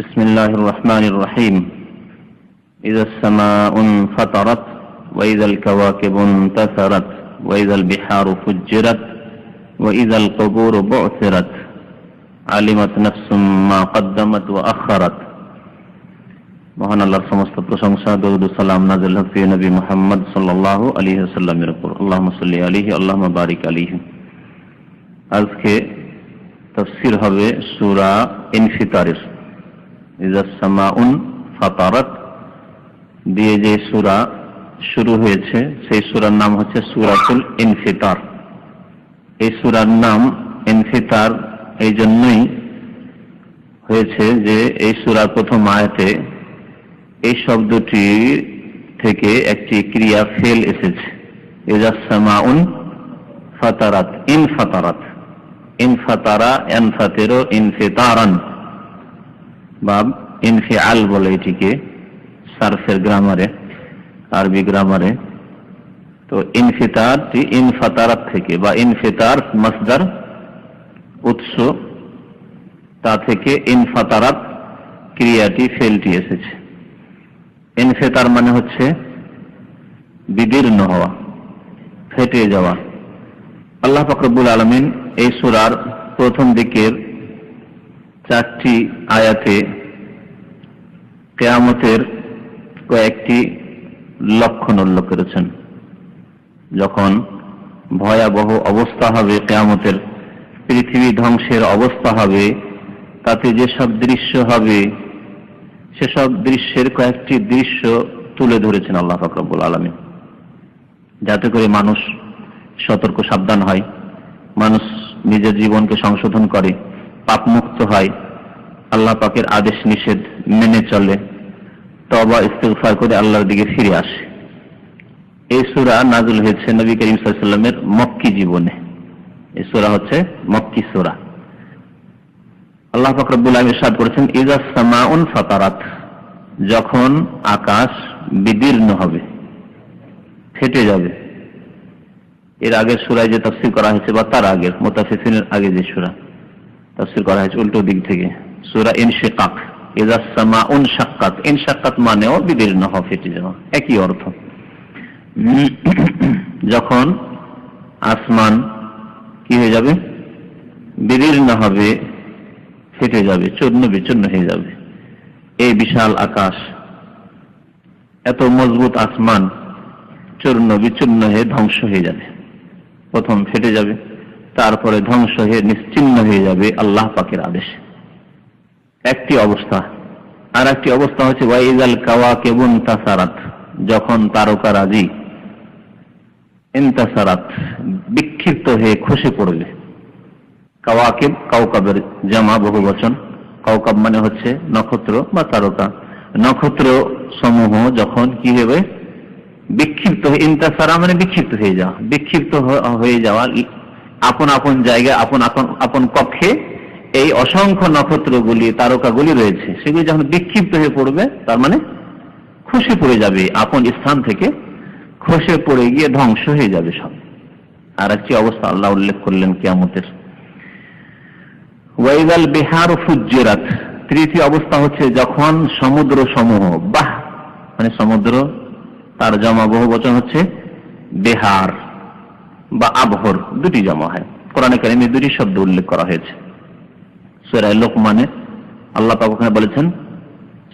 بسم الله الرحمن الرحيم. إذا السماء انفطرت وإذا الكواكب انتثرت وإذا البحار فجرت وإذا القبور بعثرت علمت نفس ما قدمت وأخرت. মহান আল্লাহর সমস্ত প্রশংসা, দরুদ ও সালাম নাযিল হোক নবী মুহাম্মদ সাল্লাল্লাহু আলাইহি ওয়াসাল্লামের উপর। আল্লাহুম্মা সাল্লি আলাইহি আল্লাহুম্মা বারিক আলাইহি। আজকে তাফসীর হবে সূরা ইনফিতারের। ইযাস সামাউন ফাতারাত দিয়ে যে সূরা শুরু হয়েছে সেই সূরার নাম হচ্ছে সূরাতুল ইনফিতার। এই সূরার নাম ইনফিতার এই জন্যই হয়েছে যে এই সূরার প্রথম আয়াতে এই শব্দটি থেকে একটি ক্রিয়া ফেল এসেছে। ইযাস সামাউন ফাতারাত, ইনফাতারাত, ইনফাতারা ইয়ানফাতিরু ইনফিতারান বা ইনফিআল বলে এটিকে সারফের গ্রামারে, আরবি গ্রামারে। তো ইনফিতারটি ইনফাতারাত থেকে বা ইনফিতার মাসদার উৎস, তা থেকে ইনফাতারাত ক্রিয়াটি ফেলটি এসেছে। ইনফিতার মানে হচ্ছে বিদীর্ণ হওয়া, ফেটে যাওয়া। আল্লাহ পাক রব্বুল আলামিন এই সূরার প্রথম দিকের 4টি আয়াতে কিয়ামতের কয়েকটি লক্ষণ উল্লেখ করেছেন। যখন ভয়াবহ অবস্থা হবে, কিয়ামতের পৃথিবী ধ্বংসের অবস্থা হবে, তাতে যেসব দৃশ্য হবে সেসব দৃশ্যের কয়েকটি দৃশ্য তুলে ধরেছেন আল্লাহ পাক রব্বুল আলামিন, যাতে করে মানুষ সতর্ক সাবধান হয়, মানুষ নিজের জীবনকে সংশোধন করে, পাপমুক্ত হয়, আল্লাহ পাকের আদেশ নিষেধ মেনে চলে, তওবা ইস্তিগফার করে আল্লাহর দিকে ফিরে আসে। এই সূরা নাযিল হয়েছে নবী করিম সাল্লাল্লাহু আলাইহি ওয়াসাল্লামের মক্কি জীবনে। এই সূরা হচ্ছে মক্কি সূরা। আল্লাহ পাক রব্বুল আলামিন ইরশাদ করেছেন, ইযাস সামাউন ফাতারাত, যখন আকাশ বিদীর্ণ হবে, ফেটে যাবে। এর আগের সূরায় যে তাফসীর করা হয়েছে বা তার আগের মুতাফিফিনের আগে যে সূরা তাফসীর করা হয়েছে উল্টো দিক থেকে, সূরা ইনশিকাক। ইযাস সামাউন শাক্কাত, ইনশাক্কাত মানেও বিদীর্ণ হওয়া, ফেটে যাওয়া, একই অর্থ। যখন আসমান কি হয়ে যাবে, বিদীর্ণ হবে, ফেটে যাবে, চূর্ণ বিচূর্ণ হয়ে যাবে। এই বিশাল আকাশ, এত মজবুত আসমান চূর্ণ বিচূর্ণ হয়ে ধ্বংস হয়ে যাবে। প্রথম ফেটে যাবে, তারপরে ধ্বংস হয়ে নিশ্চিহ্ন হয়ে যাবে আল্লাহ পাকের আদেশে। একটি অবস্থা। আর একটি অবস্থা হচ্ছে ওয়াইযাল কাওয়াকিবু ইনতাসারাত, যখন তারকারাজি ইনতাসারাত বিক্ষিপ্ত হয়ে খসে পড়বে। কাওয়াকিব কাওকাবের জামা বহুবচন। কাওকাব মানে হচ্ছে নক্ষত্র বা তারকা। নক্ষত্র সমূহ যখন কি হবে, বিক্ষিপ্ত হয়ে, ইনতাসারা মানে বিক্ষিপ্ত হয়ে যাওয়া, বিক্ষিপ্ত হয়ে যাওয়া, আপন আপন জায়গায়, আপন আপন কক্ষে এই অসংখ্য নক্ষত্রগুলি, তারকাগুলি রয়েছে, সেগুলি যখন বিক্ষিপ্ত হয়ে পড়বে, তার মানে খসে পড়ে যাবে, আপন স্থান থেকে খসে পড়ে গিয়ে ধ্বংস হয়ে যাবে সব। আর একটি অবস্থা আল্লাহ উল্লেখ করলেন কিয়ামতের, ওয়াইযাল বিহারু ফুজ্জিরাত। তৃতীয় অবস্থা হচ্ছে যখন সমুদ্র সমূহ, বাহ মানে সমুদ্র, তার জমা বহু বচন হচ্ছে বিহার বা আবহর, দুটি জমা হয়। কোরআনে কারিমে দুটি শব্দ উল্লেখ করা হয়েছে। সূরা লোকমানে আল্লাহ পাক ওখানে বলেছেন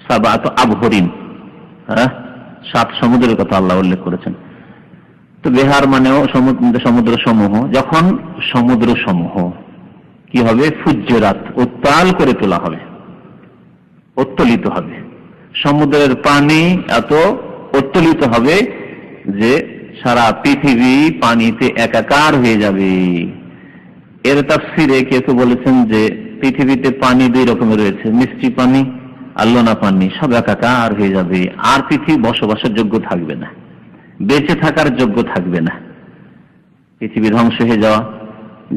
সাবাতু আবহরিন, 7 সমুদ্রের কথা আল্লাহ উল্লেখ করেছেন। তো বিহার মানেও সমুদ্র সমূহ। যখন সমুদ্র সমূহ কি হবে, ফুজ্জিরাত, উত্তাল করে তোলা হবে, উত্তোলিত হবে। সমুদ্রের পানি এত উত্তোলিত হবে যে সারা পৃথিবী পানিতে একাকার হয়ে যাবে। এর তাফসীরে কেউ বলেছেন যে পৃথিবীতে পানি 2 রকমের রয়েছে, মিষ্টি পানি আর লোনা পানি, সব একাকার হয়ে যাবে। আর পৃথিবী বসবাসের যোগ্য থাকবে না, বেঁচে থাকার যোগ্য থাকবে না। পৃথিবী ধ্বংস হয়ে যাওয়া,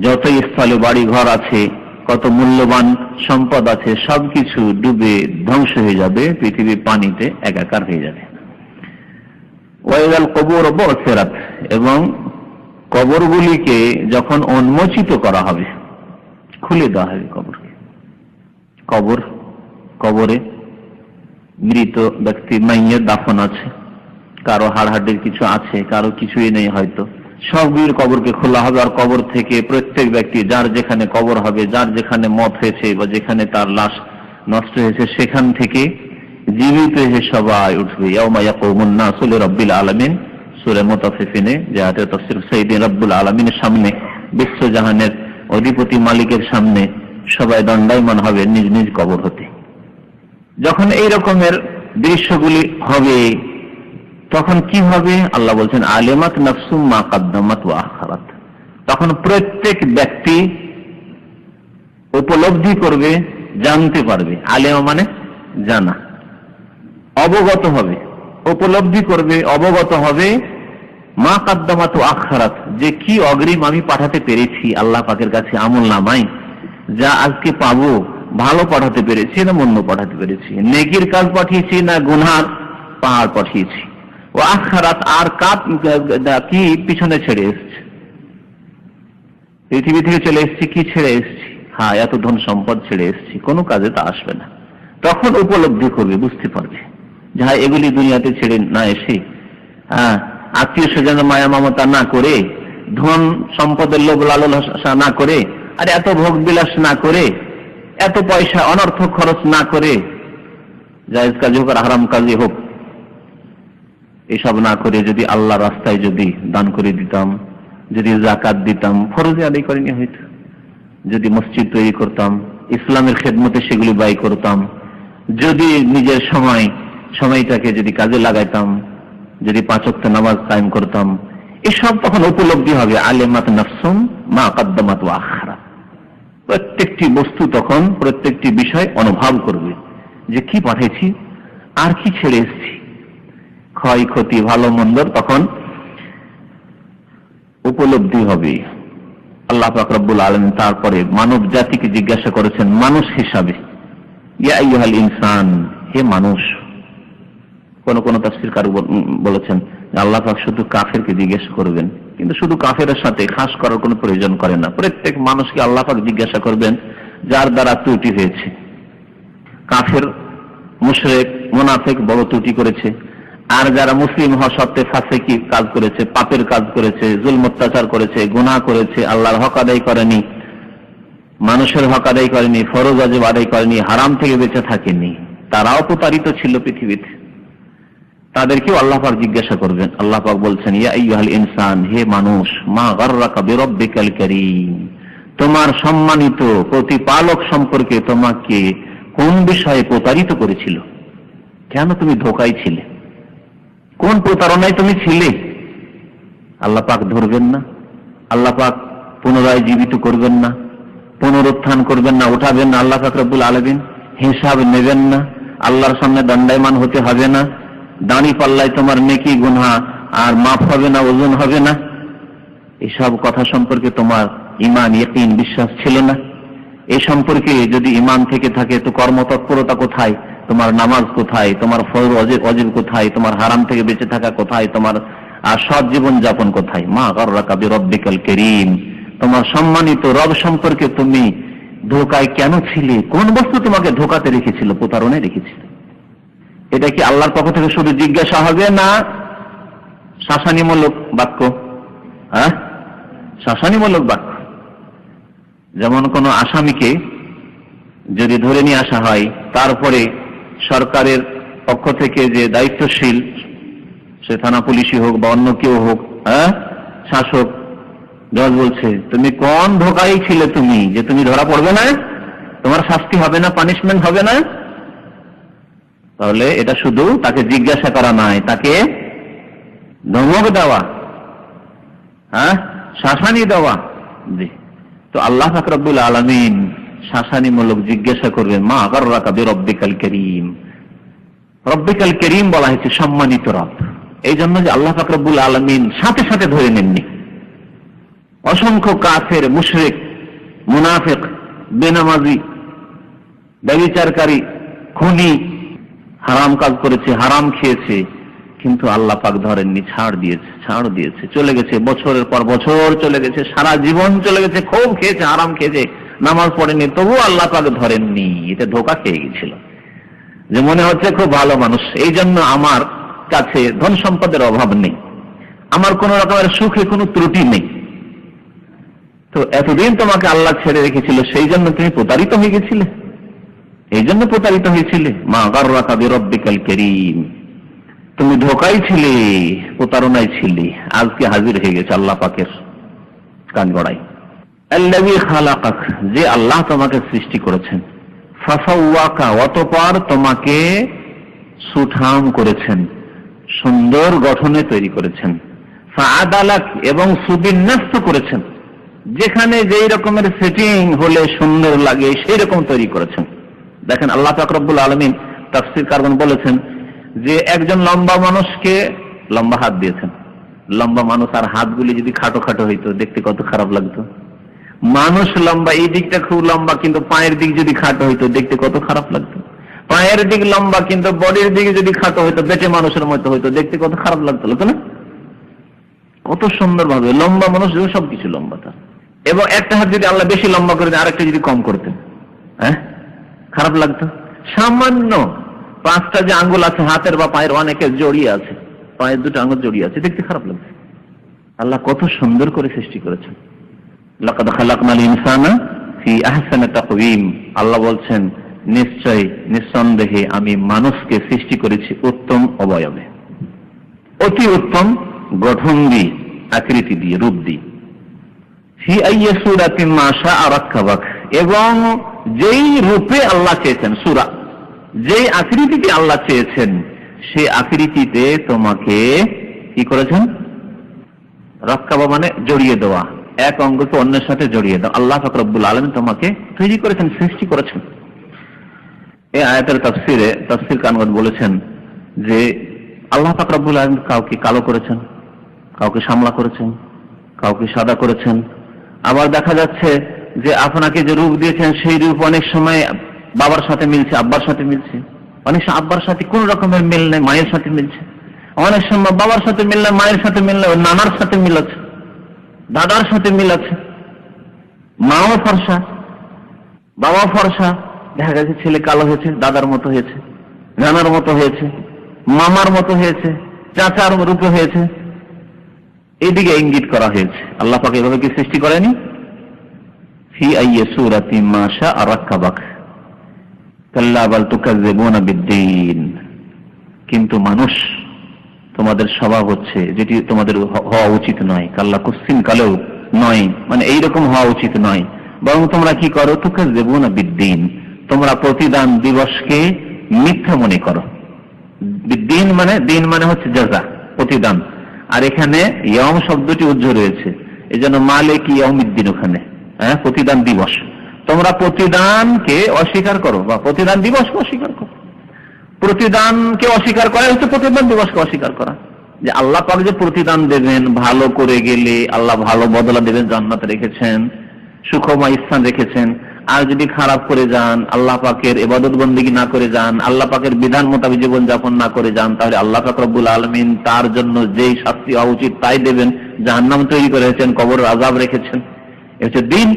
যত স্থলে বাড়ি ঘর আছে, কত মূল্যবান সম্পদ আছে, সবকিছু ডুবে ধ্বংস হয়ে যাবে, পৃথিবী পানিতে একাকার হয়ে যাবে। ওয়াইযাল কবুর বু'সিরাত, এবং কবরগুলিকে যখন উন্মোচিত করা হবে, খুলে দেওয়া হবে কবরকে। কবর কবরে মৃত ব্যক্তি মাইয়ের দাফন আছে, কারো হাড়হাড্ডির কিছু আছে, কারো কিছুই নেই, হয়তো সবগুলির কবরকে খোলা হবে। আর কবর থেকে প্রত্যেক ব্যক্তি যার যেখানে কবর হবে, যার যেখানে মত হয়েছে বা যেখানে তার লাশ নষ্ট হয়েছে, সেখান থেকে জীবিত হয়ে সবাই উঠবে। ইয়াউমা ইয়াকুমুন নাসু লিরাব্বিল আলামিন, সূরা মুতাফফিফিনে যে আয়াতের তাফসীর, সাইয়্যিদিন রাব্বুল আলামিনের সামনে, বিশ্বজাহানের অধিপতি মালিকের সামনে সবাই দণ্ডায়মান হবে নিজ নিজ কবর হতে। যখন এই রকমের দৃশ্যগুলি হবে তখন কি হবে? আল্লাহ বলছেন আলিমাত নাফসুম মা কাদ্দামাত ওয়া আখারাত। তখন প্রত্যেক ব্যক্তি উপলব্ধি করবে, জানতে পারবে। আলেমা মানে জানা, অবগত হবে, উপলব্ধি করবে, অবগত হবে মা কাদ্দামাত ওয়া আখারাত, যে কি অগ্রিম আমি পাঠাতে পেরেছি আল্লাহ পাকের কাছে আমলনামায়, যা আজকে পাবো ভালো পাঠাতে পেরেছি না মন্দ পাঠাতে পেরেছি, নেকির কাজ পাঠিয়েছি না গুনার পাহাড় পাঠিয়েছি, ও আখারাত আর কি পিছনে ছেড়ে এসছে, পৃথিবী থেকে চলে এসছি কি ছেড়ে এসছি, হ্যাঁ এত ধন সম্পদ ছেড়ে এসছি, কোনো কাজে তা আসবে না। তখন উপলব্ধি করবে, বুঝতে পারবে যে হ্যাঁ এগুলি দুনিয়াতে ছেড়ে না এসে, হ্যাঁ আত্মীয় স্বজনের মায়া মমতা না করে, ধন সম্পদের লোভ লালসা না করে, আর এত ভোগ বিলাস না করে, এত পয়সা অনর্থক খরচ না করে, জায়েজ কাজে হোক আর হারাম কাজে হোক, এসব না করে যদি আল্লাহ রাস্তায় যদি দান করে দিতাম, যদি যাকাত দিতাম, ফরজে আদায় করিনি হয়তো, যদি মসজিদ তৈরি করতাম, ইসলামের খেদমতে সেগুলি ব্যয় করতাম, যদি নিজের সময়টাকে যদি কাজে লাগাইতাম, যদি 5 ওয়াক্ত নামাজ কায়েম করতাম, এসব তখন উপলব্ধি হবে। আলিমাত নাফসুম মা কাদ্দামাত ওয়া আখারাত। প্রত্যেকটি বস্তু তখন প্রত্যেকটি বিষয় অনুভব করবে যে কি পাঠিয়েছি আর কি ছেড়ে এসেছি, ক্ষয়ক্ষতি ভালো মন্দর তখন উপলব্ধি হবে। আল্লাহ পাক রব্বুল আলামিন তারপরে মানব জাতিকে জিজ্ঞাসা করেছেন মানুষ হিসাবে, ইয়া আইয়ুহাল ইনসান, হে মানুষ। কোন কোন তাফসীরকার বলেছেন আল্লাহ পাক শুধু কাফেরকে জিজ্ঞাসা করবেন, কিন্তু শুধু কাফেরের সাথে খাস করার কোনো প্রয়োজন করেন না। প্রত্যেক মানুষকে আল্লাহ পাক জিজ্ঞাসা করবেন যার দ্বারা ত্রুটি হয়েছে। কাফের, মুশরিক, মুনাফিক বড় ত্রুটি করেছে, আর যারা মুসলিম হওয়া সত্ত্বে ফাসিকি কাজ করেছে, পাপের কাজ করেছে, জুলম অত্যাচার করেছে, গুনাহ করেছে, আল্লাহর হক আদায় করেনি, মানুষের হক আদায় করেনি, ফরজ ওয়াজিব আদায় করেনি, হারাম থেকে বেঁচে থাকেনি, তারাও প্রতারিত ছিল পৃথিবীতে, তাদেরকেও আল্লাহ পাক জিজ্ঞাসা করবেন। আল্লাহ পাক বলছেন ইয়া আইয়ুহাল ইনসান, হে মানুষ, মা গাররাকা বিরাব্বিকাল কারীম, তোমার সম্মানিত প্রতিপালক সম্পর্কে তোমাকে কোন বিষয়ে প্রতারিত করেছিল? কেন তুমি ধোঁকায় ছিলে? কোন প্রতারণায় তুমি ছিলে? আল্লাহ পাক ধরবেন না? আল্লাহ পাক পুনরায় জীবিত করবেন না? পুনরুত্থান করবেন না? উঠাবেন না? আল্লাহ পাক রব্বুল আলামিন হিসাব নেবেন না? আল্লাহর সামনে দণ্ডায়মান হতে হবে না? দাঁড়ি পাল্লায় তোমার নেকি গুনাহ আর মাফ হবে না, ওজন হবে না? এসব কথা সম্পর্কে তোমার ঈমান, ইয়াকিন, বিশ্বাস ছিল না? এই সম্পর্কে যদি ঈমান থেকে থাকে তো কর্মতৎপরতা কোথায়? তোমার নামাজ কোথায়? তোমার ফরজ ওয়াজিব কোথায়? তোমার হারাম থেকে বেঁচে থাকা কোথায়? তোমার সৎ জীবন যাপন কোথায়? মা গাররাকা বিরাব্বিকাল কারীম, তোমার সম্মানিত রব সম্পর্কে তুমি ধোঁকায় কেন ছিলে? কোন বস্তু তোমাকে ধোঁকাতে রেখেছিল, প্রতারণায় রেখেছিল? এটা কি আল্লাহর পক্ষ থেকে শুধু জিজ্ঞাসা হবে না শাসানিমূলক বাক্য? হ্যাঁ, শাসানিমূলক বাক্য। যেমন কোন আসামিকে যদি ধরে নিয়ে আসা হয়, তারপরে সরকারের পক্ষ থেকে যে দায়িত্বশীল, সে থানা পুলিশই হোক বা অন্য কেউ হোক, হ্যাঁ, শাসক, জজ বলছে তুমি কোন ধোঁকায় ছিলে তুমি, যে তুমি ধরা পড়বে না, তোমার শাস্তি হবে না, পানিশমেন্ট হবে না? তাহলে এটা শুধু তাকে জিজ্ঞাসা করা নয়, তাকে ধমক দেওয়া, হ্যাঁ, শাসানি দেওয়া। জি, তো আল্লাহ পাক রব্বুল আলামিন শাসানিমূলক জিজ্ঞাসা করবেন মা গাররাকা বিরাব্বিকাল কারীম। রব্বিকাল কারীম বলা হয়েছে সম্মানিত রব, এই জন্য যে আল্লাহ পাক রব্বুল আলামিন সাথে সাথে ধরে নেননি। অসংখ্য কাফের, মুশরিক, মুনাফিক, বেনামাজি, ব্যভিচারকারী, খুনি, হারাম কাজ করেছে, হারাম খেয়েছে, কিন্তু আল্লাহ পাক ধরেননি, ছাড় দিয়েছে, চলে গেছে, বছরের পর বছর চলে গেছে, সারা জীবন চলে গেছে, খুব খেয়েছে, হারাম খেয়েছে, নামাজ পড়েনি, তবু আল্লাহ পাক ধরেননি। এটা ধোঁকা খেয়ে গেছিল। যে মনে হচ্ছে খুব ভালো মানুষ, এই জন্য আমার কাছে ধন সম্পদের অভাব নেই, আমার কোন রকমের সুখে কোনো ত্রুটি নেই। তো এতদিন তোমাকে আল্লাহ ছেড়ে রেখেছিল, সেই জন্য তুমি প্রতারিত হয়ে গেছিলে, এই জন্য প্রতারিত হয়েছিলে। মা গাররাকা বিরব্বিকাল কারীম, তুমি ধোঁকায় ছিলে, প্রতারণায় ছিলে, আজকে হাজির হয়ে গেছে আল্লাহ পাকের কাঠগড়ায়। আল্লাযী খালাকাক, যে আল্লাহ তোমাকে সৃষ্টি করেছেন, ফাসাওয়াকা, অতঃপর তোমাকে সুঠাম করেছেন, সুন্দর গঠনে তৈরি করেছেন, ফাআদালাক, এবং সুবিন্যস্ত করেছেন, যেখানে যেই রকমের সেটিং হলে সুন্দর লাগে সেই রকম তৈরি করেছেন। দেখেন আল্লাহ পাক রব্বুল আলামিন তাফসীরকারগণ বলেছেন যে একজন লম্বা মানুষকে লম্বা হাত দিয়েছেন। লম্বা মানুষ আর হাতগুলি যদি খাটো খাটো হইতো দেখতে কত খারাপ লাগতো। মানুষ লম্বা, এই দিকটা খুব লম্বা, কিন্তু পায়ের দিক যদি খাটো হইতো দেখতে কত খারাপ লাগতো। পায়ের দিক লম্বা কিন্তু বডির দিকে যদি খাটো হইতো, বেটে মানুষের মতো হইতো, দেখতে কত খারাপ লাগতো না? কত সুন্দর ভাবে লম্বা মানুষ, সবকিছু লম্বা তার। এবং একটা হাত যদি আল্লাহ বেশি লম্বা করে দেন, আরেকটা যদি কম করতেন, হ্যাঁ, খারাপ লাগতো। সামান্য 5টা যে আঙ্গুল আছে হাতের বা পায়ের, অনেকের জড়িয়ে আছে, পায়ের 2টা আঙ্গুল জড়িয়ে আছে, দেখতে খারাপ লাগছে। আল্লাহ কত সুন্দর করে সৃষ্টি করেছেন। লাকাদ খালাকনাল ইনসানা ফি আহসানি তাকওয়িম, আল্লাহ বলছেন নিশ্চয় নিঃসন্দেহে আমি মানুষকে সৃষ্টি করেছি উত্তম অবয়বে, অতি উত্তম গঠন দিয়ে, আকৃতি দিয়ে, রূপ দিয়ে। ফি আইয়ি সূরাতিন মা শাআ রাক্কাবাক, এবং যেই রূপে আল্লাহ চেয়েছেন, সূরা যেই আকৃতিতে আল্লাহ চেয়েছেন সেই আকৃতিতে তোমাকে কি করেছেন? রাক্কাবা মানে জড়িয়ে দেওয়া, এক অঙ্গকে অন্যের সাথে জড়িয়ে দাও। আল্লাহ পাক রব্বুল আলামিন তোমাকে তৈরি করেছেন, সৃষ্টি করেছেন। এই আয়াতের তাফসীরে তাফসীরকারগণ বলেছেন যে আল্লাহ পাক রব্বুল আলামিন কাউকে কালো করেছেন, কাউকে শ্যামলা করেছেন, কাউকে সাদা করেছেন। আবার দেখা যাচ্ছে যে আপনাকে যে রূপ দিয়েছেন সেই রূপ অনেক সময় বাবার সাথে মিলছে, আব্বার সাথে মিলছে, অনেক সময় আব্বার সাথে কোন রকমের মিল নেই, মায়ের সাথে মিলছে। অনেক সময় বাবার সাথে মিল নেই, মায়ের সাথে মিল নেই, নানার সাথে মিল আছে, দাদার সাথে মিল আছে। মাও ফর্সা, বাবা ফর্সা, দেখা গেছে ছেলে কালো হয়েছে, দাদার মতো হয়েছে, নানার মতো হয়েছে, মামার মতো হয়েছে, চাচার রূপে হয়েছে। এইদিকে ইঙ্গিত করা হয়েছে। আল্লাহ পাক এভাবে কি সৃষ্টি করেনি? ফি আইয়ি সূরাতিন মা শাআ রাক্কাবাক কাল্লা বাল তুকাজ্জিবুনা বিদ্দীন। কিন্তু মানুষ, তোমাদের স্বভাব হচ্ছে যেটি তোমাদের হওয়া উচিত নয়, কাল্লা কুসিন কালেও নয়, মানে এইরকম হওয়া উচিত নয়, বরং তোমরা কি করো? তুকাজ্জিবুনা বিদ্দীন, তোমরা প্রতিদান দিবসকে মিথ্যা মনে করো। বিদ্দীন মানে, দিন মানে হচ্ছে জাযা, প্রতিদান। আর এখানে ইয়াম শব্দটি উজ্জ্ব রয়েছে, এই জন্য মালিক ইয়াউমিদ্দিন ওখানে, হ্যাঁ, প্রতিদান দিবস। তোমরা প্রতিদানকে অস্বীকার করো বা প্রতিদান দিবসকে অস্বীকার করো। প্রতিদানকে অস্বীকার করা হচ্ছে প্রতিদান দিবসকে অস্বীকার করা। যে আল্লাহ পাক যে প্রতিদান দেবেন, ভালো করে গেলে আল্লাহ ভালো বদলা দেবেন, জান্নাত রেখেছেন, সুখময় স্থান রেখেছেন। আর যদি খারাপ করে যান, আল্লাহ পাকের ইবাদত বন্দেগী না করে যান, আল্লাহ পাকের বিধান মোতাবেক জীবন যাপন না করে যান, তাহলে আল্লাহ পাক রব্বুল আলামিন তার জন্য যেই শাস্তি হওয়া উচিত তাই দেবেন। জাহান্নাম তৈরি করে রেখেছেন, কবরের আযাব রেখেছেন। এ হচ্ছে দিন।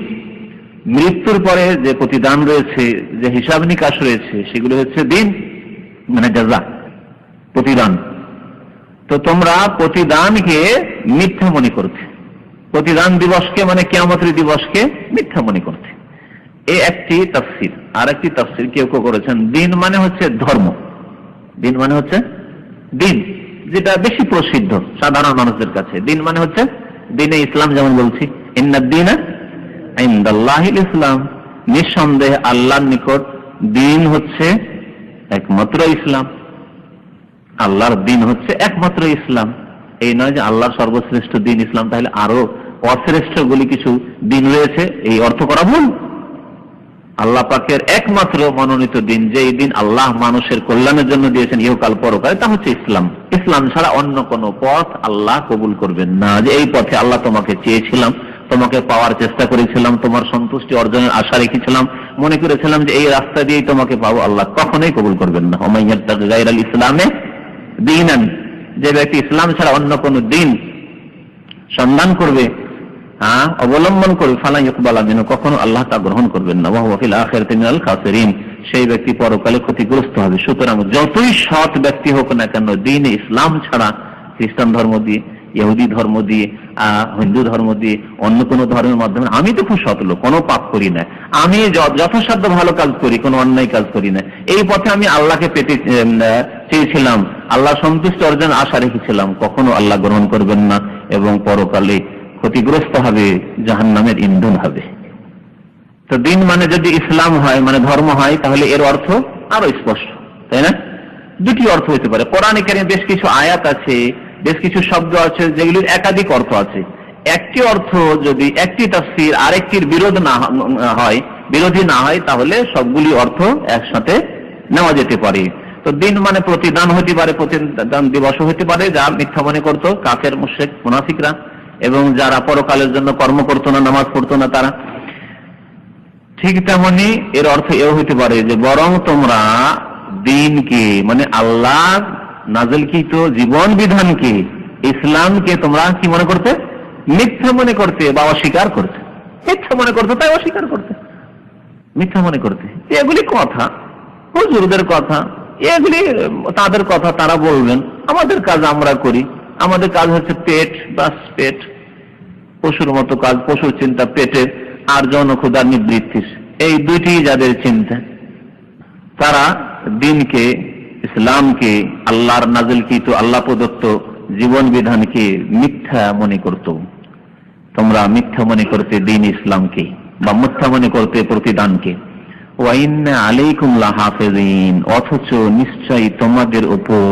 মৃত্যুর পরে যে প্রতিদান রয়েছে, যে হিসাব নিকাশ রয়েছে, সেগুলো হচ্ছে দিন, মানে জাযা, প্রতিদান। তো তোমরা প্রতিদানকে মিথ্যা মনে করতে, প্রতিদান দিবসকে মানে কিয়ামতের দিবসকে মিথ্যা মনে করতে। এই একটি তাফসীর। আর একটি তাফসীর কেউ কেউ করেছেন দিন মানে হচ্ছে ধর্ম, দিন মানে হচ্ছে দিন, যেটা বেশি প্রসিদ্ধ সাধারণ মানুষদের কাছে। দিন মানে হচ্ছে দিনে ইসলাম, যেমন বলছি ইন্নাদ দীনা ইনদাল্লাহিল ইসলাম, নিঃসন্দেহে আল্লাহর নিকট দিন হচ্ছে একমাত্র ইসলাম। আল্লাহর দিন হচ্ছে একমাত্র ইসলাম। এই নয় যে আল্লাহর সর্বশ্রেষ্ঠ দিন ইসলাম, তাহলে আরো অশ্রেষ্ঠ গুলি কিছু দিন রয়েছে, এই অর্থ করা ভুল। আল্লাহ পাকের একমাত্র মনোনীত দিন, যে এই দিন আল্লাহ মানুষের কল্যাণের জন্য দিয়েছেন ইহকাল পরকালে, তা হচ্ছে ইসলাম। ইসলাম ছাড়া অন্য কোন পথ আল্লাহ কবুল করবেন না। যে এই পথে আল্লাহ তোমাকে চেয়েছিলাম, তোমাকে পাওয়ার চেষ্টা করেছিলাম, তোমার সন্তুষ্টি অর্জনের আশা রেখেছিলাম, মনে করেছিলাম যে এই রাস্তা দিয়েই তোমাকে পাবো, আল্লাহ কখনোই কবুল করবেন না। ওমাইয়াত্তাগি গায়রাল ইসলামে দীনান, যে ব্যক্তি ইসলাম ছাড়া অন্য কোন দিন সন্ধান করবে, অবলম্বন করবে, ফালা ইউকবালা মিনহু, কখনো আল্লাহ তা গ্রহণ করবেন না। ওয়া হুয়া ফিল আখিরাতি মিনাল খাসিরিন, সেই ব্যক্তি পরকালে ক্ষতিগ্রস্ত হবে। সুতরাং যতই সৎ ব্যক্তি হোক না কেন, দিন ইসলাম ছাড়া খ্রিস্টান ধর্ম দিয়ে, ইহুদি ধর্ম দিয়ে, হিন্দু ধর্ম দিয়ে, অন্য কোনো ধর্মের মাধ্যমে, আমি তো খুব সৎ লোক, কোনো পাপ করি না, আমি যথাসাধ্য ভালো কাজ করি, কোনো অন্যায় কাজ করি না, এই পথে আমি আল্লাহকে পেতে চেয়েছিলাম, আল্লাহ সন্তুষ্ট অর্জন আশা রেখেছিলাম, কখনো আল্লাহ গ্রহণ করবেন না এবং পরকালে ক্ষতিগ্রস্ত হবে, জাহান্নামের ইন্ধন হবে। তো দিন মানে যদি ইসলাম হয়, মানে ধর্ম হয়, তাহলে এর অর্থ আরো স্পষ্ট, তাই না? দুটি অর্থ হতে পারে। কোরআনে কারিমে বেশ কিছু আয়াত আছে, বেশ কিছু শব্দ আছে যেগুলির একাধিক অর্থ আছে। একটি অর্থ যদি একটি তাফসীর আরেকটির বিরোধী না হয়, তাহলে সবগুলি অর্থ একসাথে নেওয়া যেতে পারে। তো দিন মানে প্রতিদান হতে পারে, প্রতিদান দিবস হতে পারে, যা মিথ্যা মনে করত কাফের মুশরিক মুনাফিকরা, এবং যারা পরকালের জন্য কর্ম করতো না, নামাজ পড়তো না তারা। ঠিক তেমনি এর অর্থ এও হতে পারে যে বরং তোমরা দিনকে, মানে আল্লাহ নাযিলকৃত জীবন বিধানকে, ইসলামকে তোমরা কি মনে করতে? মিথ্যা মনে করতে বা অস্বীকার করতে। মিথ্যা মনে করতে, তাই অস্বীকার করতে, মিথ্যা মনে করতে। এগুলি কথা, হুজুরদের কথা, এগুলি তাদের কথা, তারা বলবেন, আমাদের কাজ আমরা করি, আমাদের কাজ হচ্ছে পেট, বাস পেট, পশুর মতো কাজ, পশুর চিন্তা পেটের আর জনক্ষুধার নিবৃত্তির, এই দুইটি যাদের চিন্তা, তারা দিনকে, ইসলামকে, আল্লাহর নাযিলকৃত, আল্লাহ প্রদত্ত জীবন বিধানকে মিথ্যা মনে করত। তোমরা মিথ্যা মনে করতে দিন ইসলামকে, বা মিথ্যা মনে করতে প্রতিদানকে। ওয়া ইন্না আলাইকুম লাহাফিজিন, অথচ নিশ্চয়ই তোমাদের উপর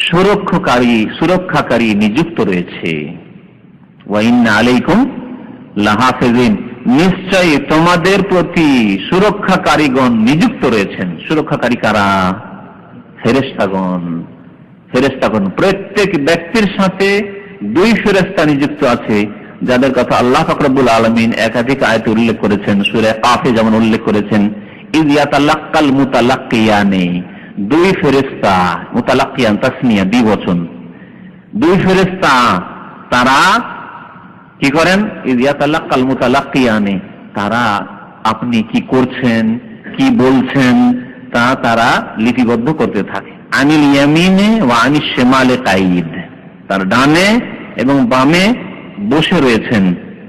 সুরক্ষাকারী নিযুক্ত রয়েছে। ওয়া ইন্না আলাইকুম লাহাফিজিন, নিশ্চয়ই তোমাদের প্রতি সুরক্ষাকারীগণ নিযুক্ত রয়েছেন। সুরক্ষাকারী কারা? ফেরেশতাগণ। প্রত্যেক ব্যক্তির সাথে দুই ফেরেশতা নিযুক্ত আছে, যাদের কথা আল্লাহ পাক রব্বুল আলামিন একাধিক আয়াতে উল্লেখ করেছেন। সূরা কাফে যেমন উল্লেখ করেছেন, ইয ইয়াতালাক্কাল মুতালাক্কিয়ানি, দুই ফেরেশতা, মুতালাক্কিয়ান তাসনিয়া, দ্বিবচন, দুই ফেরেশতা, তারা কি করেন? ইয ইয়াতালাক্কাল মুতালাক্কিয়ানি, তারা আপনি কি করছেন, কি বলছেন, তা তারা লিপিবদ্ধ করতে থাকে। আনিল ইয়ামিনে ওয়া আনিশ শিমালে কাঈদ, তার ডানে এবং বামে বসে রয়েছেন।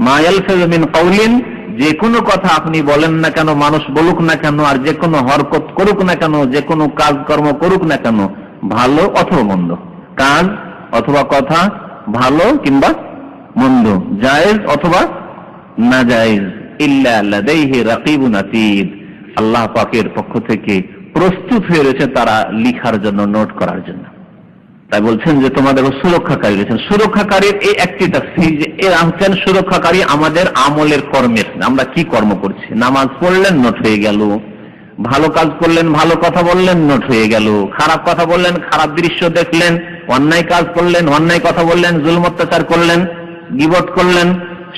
মা ইয়ালফিযু মিন কাওলিন, যে কোনো কথা আপনি বলেন না কেন, মানুষ বলুক না কেন, আর যে কোনো হরকত করুক না কেন, যে কোনো কাজকর্ম করুক না কেন, ভালো অথবা মন্দ, কাজ অথবা কথা, ভালো কিংবা মন্দ, জায়েজ অথবা না জায়েজ, ইল্লা লাদাইহি রাকিবুন আতীদ, আল্লাহ পাকের পক্ষ থেকে প্রস্তুত হয়ে রয়েছে তারা লিখার জন্য, নোট করার জন্য। তাই বলছেন যে তোমাদের সুরক্ষাকারী রয়েছেন। সুরক্ষাকারীর এই একটি তাফসীর যে এরা হচ্ছেন সুরক্ষাকারী আমাদের আমলের, কর্মের। আমরা কি কর্ম করছি, নামাজ পড়লেন নোট হয়ে গেল, ভালো কাজ করলেন, ভালো কথা বললেন নোট হয়ে গেল, খারাপ কথা বললেন, খারাপ দৃশ্য দেখলেন, অন্যায় কাজ করলেন, অন্যায় কথা বললেন, জুলম অত্যাচার করলেন, গীবত করলেন,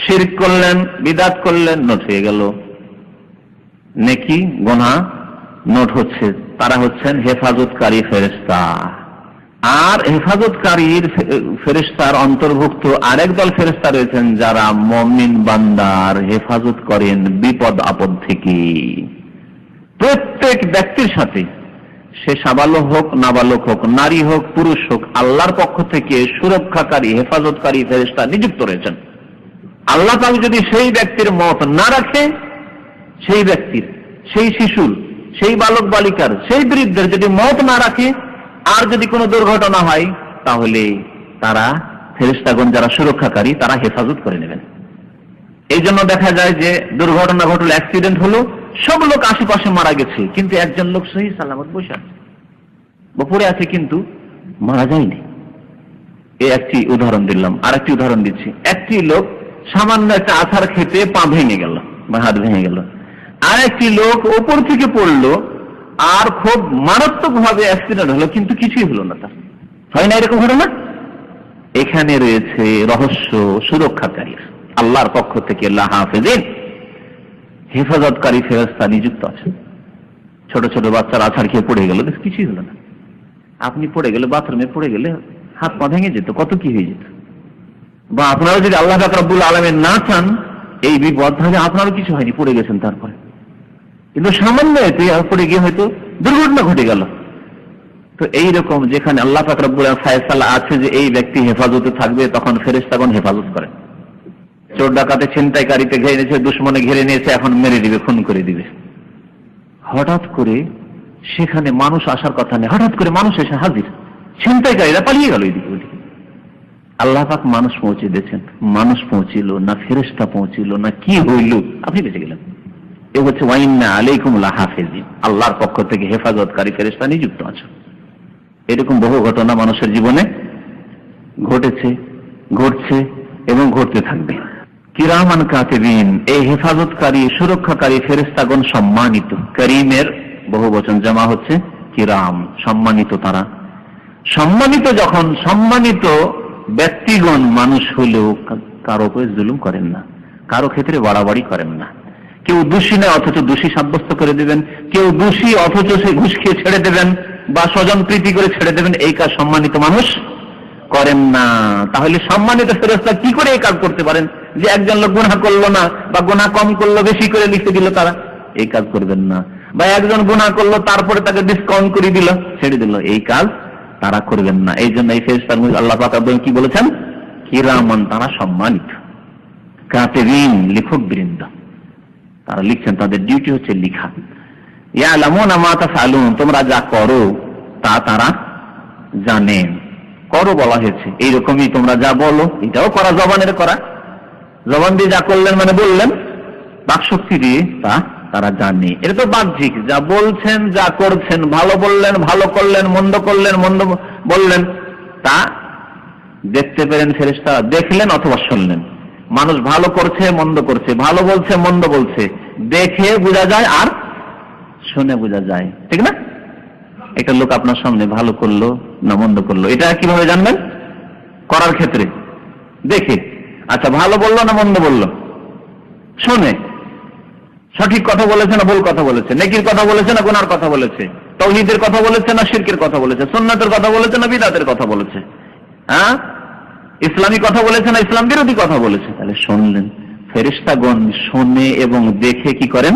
শিরক করলেন, বিদআত করলেন, নোট হয়ে গেল। নেকি গুনাহ নোট হচ্ছে। তারা হচ্ছেন হেফাজতকারী ফেরেশতা। আর হেফাজতকারীর ফেরেশতার অন্তর্ভুক্ত আরেক দল ফেরেশতা রয়েছেন, যারা মুমিন বান্দার হেফাজত করেন বিপদ আপদ থেকে। প্রত্যেক ব্যক্তির সাথে, সে সাবালক হোক, নাবালক হোক, নারী হোক, পুরুষ হোক, আল্লাহর পক্ষ থেকে সুরক্ষাকারী, হেফাজতকারী ফেরেশতা নিযুক্ত রয়েছেন। আল্লাহ পাক যদি সেই ব্যক্তির মত না রাখে, সেই ব্যক্তির, সেই শিশুর, সেই বালক বালিকার, সেই বৃদ্ধের যদি মত না রাখে, আর যদি কোনো দুর্ঘটনা হয়, তাহলে তারা ফেরেশতাগণ যারা সুরক্ষাকারী, তারা হেফাজত করে নেবেন। এই জন্য দেখা যায় যে দুর্ঘটনা ঘটলো, অ্যাক্সিডেন্ট হলো, সব লোক আশেপাশে মারা গেছে, কিন্তু একজন লোক সহি সালামত বসে আছে বা পড়ে আছে, কিন্তু মারা যায়নি। এই একটি উদাহরণ দিলাম। আরেকটি উদাহরণ দিচ্ছি। একটি লোক সামান্য একটা আছাড় খেতে পা ভেঙে গেল বা হাত ভেঙে গেল, আর একটি লোক ওপর থেকে পড়লো, আর খুব মারাত্মক ভাবে অ্যাক্সিডেন্ট হলো, কিন্তু কিছুই হলো না। তার হয় না এরকম ঘটনা? এখানে রয়েছে রহস্য সুরক্ষাকারীর, আল্লাহর পক্ষ থেকে লাহাফিজিন, হেফাজতকারী ফেরেশতা নিযুক্ত আছে। ছোট ছোট বাচ্চারা আছাড় খেয়ে পড়ে গেল, কিছুই হলো না। আপনি পড়ে গেলে, বাথরুমে পড়ে গেলে হাত পা ভেঙে যেত, কত কি হয়ে যেত। বা আপনারা যদি আল্লাহ পাক রব্বুল আলামিন না চান এই বিপদ, তাহলে আপনারও কিছু হয়নি, পড়ে গেছেন, তারপরে কিন্তু সামান্য এতে পড়ে গিয়ে হয়তো দুর্ঘটনা ঘটে গেল। তো এইরকম যেখানে আল্লাহ পাক রব্বুল আলামিন ফায়সালা আছে যে এই ব্যক্তি হেফাজতে থাকবে, তখন ফেরেশতাগণ হেফাজত করে। চোর ডাকাতে ছিনতাইকারীতে ঘিরে নিয়েছে, দুশ্মনে ঘিরে নিয়েছে, এখন মেরে দিবে, খুন করে দিবে। হঠাৎ করে সেখানে মানুষ আসার কথা নেই, হঠাৎ করে মানুষ এসে হাজির, ছিনতাইকারীরা পালিয়ে গেল এদিকে ওদিকে। আল্লাহ পাক মানুষ পৌঁছে দিয়েছেন, মানুষ পৌঁছিল না ফেরেশতা পৌঁছিল না, কি হইল, আপনি বেঁচে গেলেন। এ হচ্ছে ওয়াইন্না আলাইকুম লাহাফিজিন, আল্লাহর পক্ষ থেকে হেফাজতকারী ফেরেশতা নিযুক্ত আছে। এরকম বহু ঘটনা মানুষের জীবনে ঘটেছে, ঘটছে এবং ঘটতে থাকবে। কিরামান কাতিবিন, এই হেফাজতকারী সুরক্ষাকারী ফেরেশতাগণ সম্মানিত। করিমের বহু বচন জামা হচ্ছে কিরাম, সম্মানিত তারা। সম্মানিত যখন, সম্মানিত ব্যক্তিগণ মানুষ হলেও কারো উপরে জুলুম করেন না, কারো ক্ষেত্রে বাড়াবাড়ি করেন না। কেউ দোষী নয় অথচ দোষী সাব্যস্ত করে দেবেন, কেউ দোষী অথচ সে ঘুষ খেয়ে ছেড়ে দেবেন বা স্বজন প্রীতি করে ছেড়ে দেবেন, এই কাজ সম্মানিত মানুষ করেন না। তাহলে সম্মানিত ফেরেশতা কি করে এই কাজ করতে পারেন যে একজন লোক গুনাহ করলো না বা গুনাহ কম করলো বেশি করে লিখে দিল, তারা এই কাজ করবেন না। বা একজন গুনাহ করলো তারপরে তাকে ডিসকাউন্ট করে দিল, ছেড়ে দিল, এই কাজ তারা করবেন না। এই জন্য এই ফেরেশতার মধ্যে আল্লাহ পাক কি বলেছেন? কিরামান, তারা সম্মানিত। কাতিবিন, লেখক বৃন্দ, তারা লিখছেন, তাদের ডিউটি হচ্ছে লিখা। ইয়ালামুনা মা তাফআলুন, তোমরা যা করো তা তারা জানেন। করো বলা হয়েছে, এইরকমই তোমরা যা বলো এটাও করা, জবানের করা, জবান দিয়ে যা করলেন মানে বললেন, বাকশক্তি দিয়ে তা তারা জানে। এটা তো বাহ্যিক, যা বলছেন যা করছেন, ভালো বললেন ভালো করলেন, মন্দ করলেন মন্দ বললেন, তা দেখতে পেলেন ফেরেশতা, দেখলেন অথবা শুনলেন। মানুষ ভালো করছে মন্দ করছে, ভালো বলছে মন্দ বলছে, দেখে বোঝা যায় আর শুনে বোঝা যায়, ঠিক না? একটা লোক আপনার সামনে ভালো করলো না মন্দ করলো, এটা কিভাবে জানবেন? করার ক্ষেত্রে দেখে। আচ্ছা, ভালো বললো না মন্দ বললো? শুনে। সঠিক কথা বলেছে না ভুল কথা বলেছে, নেকির কথা বলেছে না গুনার কথা বলেছে, তাওহীদের কথা বলেছে না শিরকের কথা বলেছে, সুন্নাতের কথা বলেছে না বিদআতের কথা বলেছে, হ্যাঁ, ইসলামী কথা বলেছে না ইসলাম বিরোধী কথা বলেছে। তাহলে শুনলেন। ফেরেশতাগণ শুনে এবং দেখে কি করেন?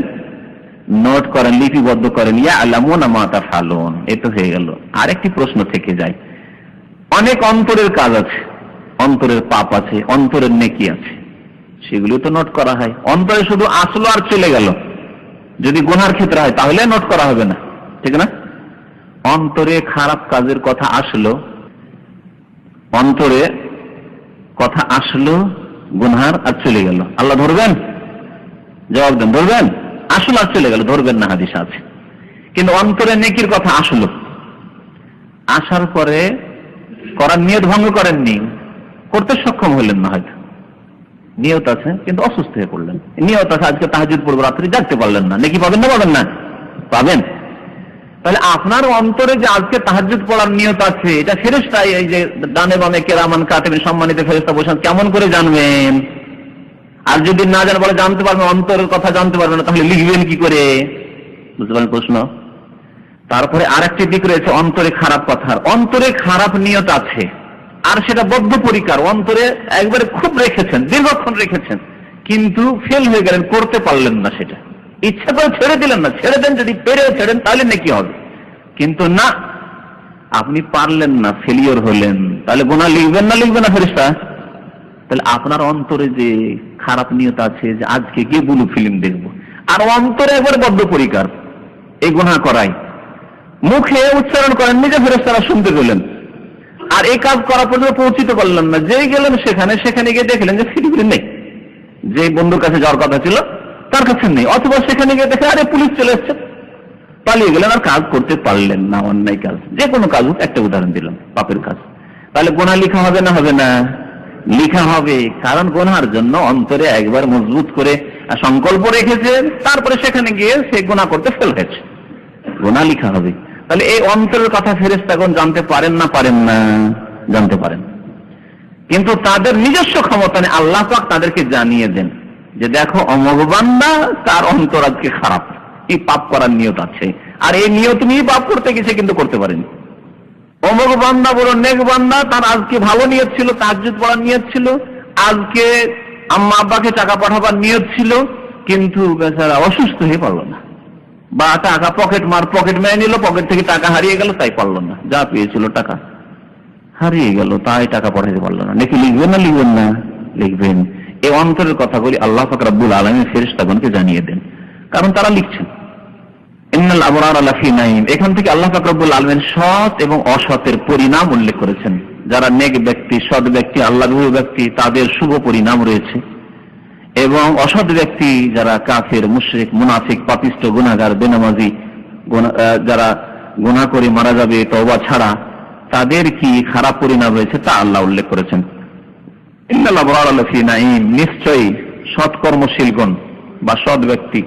নোট করেন, লিপিবদ্ধ করেন। ইয়ালামুনা মা তাফআলুন, এটা হয়ে গেল। আরেকটি প্রশ্ন থেকে যায়, অনেক অন্তরের কাজ আছে, অন্তরের পাপ আছে, অন্তরের নেকি আছে, সেগুলো তো নোট করা হয়। অন্তরে শুধু আসলো আর চলে গেল, যদি গুনার ক্ষেত্রে হয় তাহলে নোট করা হবে না, ঠিক না? অন্তরে খারাপ কাজের কথা আসলো, অন্তরে কথা আসলো গুনহার আর চলে গেল, আল্লাহ ধরবেন? জবাব দেন, ধরবেন? আসলো আর চলে গেল, ধরবেন না, হাদিস আছে। কিন্তু অন্তরে নেকির কথা আসলো, আসার পরে করার নিয়ত ভঙ্গ করেননি, করতে সক্ষম হলেন না, হয়তো নিয়ত আছে কিন্তু অসুস্থ হয়ে পড়লেন, নিয়ত আছে আজকে তাহাজ্জুদ পড়বো, রাত্রি জাগতে পারলেন না, নেকি পাবেন না? পাবেন না? পাবেন। তাহলে আপনার অন্তরে যে আজকে তাহাজ্জুদ পড়ার নিয়ত আছে, এটা ফেরেশতা, এই যে ডানে বামে কিরামান কাতিবিন সম্মানিত ফেরেশতা বসে, কেমন করে জানবেন? আর যদি না জানেন, বলে জানতে পারবেন, অন্তরের কথা জানতে পারবেন না, তাহলে লিখবেন কি করে? বুঝতে পারেন প্রশ্ন? তারপরে আরেকটি দিক রয়েছে অন্তরে খারাপ কথার। অন্তরে খারাপ নিয়ত আছে আর সেটা বদ্ধপরিকর, অন্তরে একবারে খুব রেখেছেন, দীর্ঘক্ষণ রেখেছেন, কিন্তু ফেল হয়ে গেলেন, করতে পারলেন না, সেটা ইচ্ছা করে ছেড়ে দিলেন না। ছেড়ে দেন, যদি পেরেও ছেড়েন তাহলে নাকি হবে, কিন্তু না, আপনি পারলেন না, ফেলিওর হলেন, তাহলে গুনাহ লিখবেন না? লিখবেন না ফেরেশতা? তাহলে আপনার অন্তরে যে খারাপ নিয়ত আছে যে আজকে গিয়ে ব্লু ফিল্ম দেখবো, আর অন্তরে একবারে বদ্ধপরিকর এই গুনাহ করাই, মুখে উচ্চারণ করেন, নিজে ফেরেশতারা শুনতে পেলেন, আর এই কাজ করা পর্যন্ত পৌঁছিতে পারলেন না। যেই গেলেন সেখানে গিয়ে দেখলেন যে ফিলিপিন নেই, যে বন্ধুর কাছে যাওয়ার কথা ছিল তার কাছে নেই, অথবা সেখানে গিয়ে দেখে আরে পুলিশ চলে এসছে, পালিয়ে গেলেন, আর কাজ করতে পারলেন না। অন্যায় কাজ, যে কোনো কাজ, একটা উদাহরণ দিলাম, পাপের কাজ। তাহলে গুনাহ লিখা হবে না হবে না? লিখা হবে, কারণ গুনার জন্য অন্তরে একবার মজবুত করে সংকল্প রেখেছে, তারপরে সেখানে গিয়ে সে গুনাহ করতে ফেল হয়েছে, গুনাহ লিখা হবে। তাহলে এই অন্তরের কথা ফেরেশতাগণ জানতে পারেন না? পারেন না? জানতে পারেন, কিন্তু তাদের নিজস্ব ক্ষমতা নেই। আল্লাহ পাক তাদেরকে জানিয়ে দেন যে দেখো অমুক বান্দা, তার অন্তর আজকে খারাপ, এই পাপ করার নিয়ত আছে, আর এই নিয়ত নিয়ে পাপ করতে গেছে কিন্তু করতে পারেনি। অমুক বান্দা বড় নেক বান্দা, তার আজকে ভালো নিয়ত ছিল, তাহাজ্জুদ পড়ার নিয়ত ছিল, আজকে আম্মা আব্বাকে টাকা পাঠাবার নিয়ত ছিল, কিন্তু বেচারা অসুস্থ হয়ে পারল না, বা টাকা পকেট মেরে নিল, পকেট থেকে টাকা হারিয়ে গেল, তাই পারলো না, যা পেয়েছিল টাকা হারিয়ে গেল, তাই টাকা পাঠাতে পারলো না। নাকি লিখবেন না? লিখবেন না? লিখবেন। এই অন্তরের কথাগুলি আল্লাহ পাক রব্বুল আলামিন ফেরেশতাগণকে জানিয়ে দেন, কারণ তারা লিখছেন। ইন্নাল আবরারা লাফি নাঈম, এখান থেকে আল্লাহ পাক রব্বুল আলামিন সৎ এবং অসতের পরিণাম উল্লেখ করেছেন। যারা নেক ব্যক্তি, সৎ ব্যক্তি, আল্লাহভীরু ব্যক্তি, তাদের শুভ পরিণাম রয়েছে। এবং অসৎ ব্যক্তি যারা কাফের, মুশরিক, মুনাফিক, পাপিষ্ঠ, গুনাহগার, বেনামাজি, যারা গুনাহ করে মারা যাবে তওবা ছাড়া, তাদের কি খারাপ পরিণাম রয়েছে তা আল্লাহ উল্লেখ করেছেন। ইন্নাল আবরারা লাফি নাঈম, নিশ্চয়ই সৎকর্মশীলগণ বা সৎ ব্যক্তি।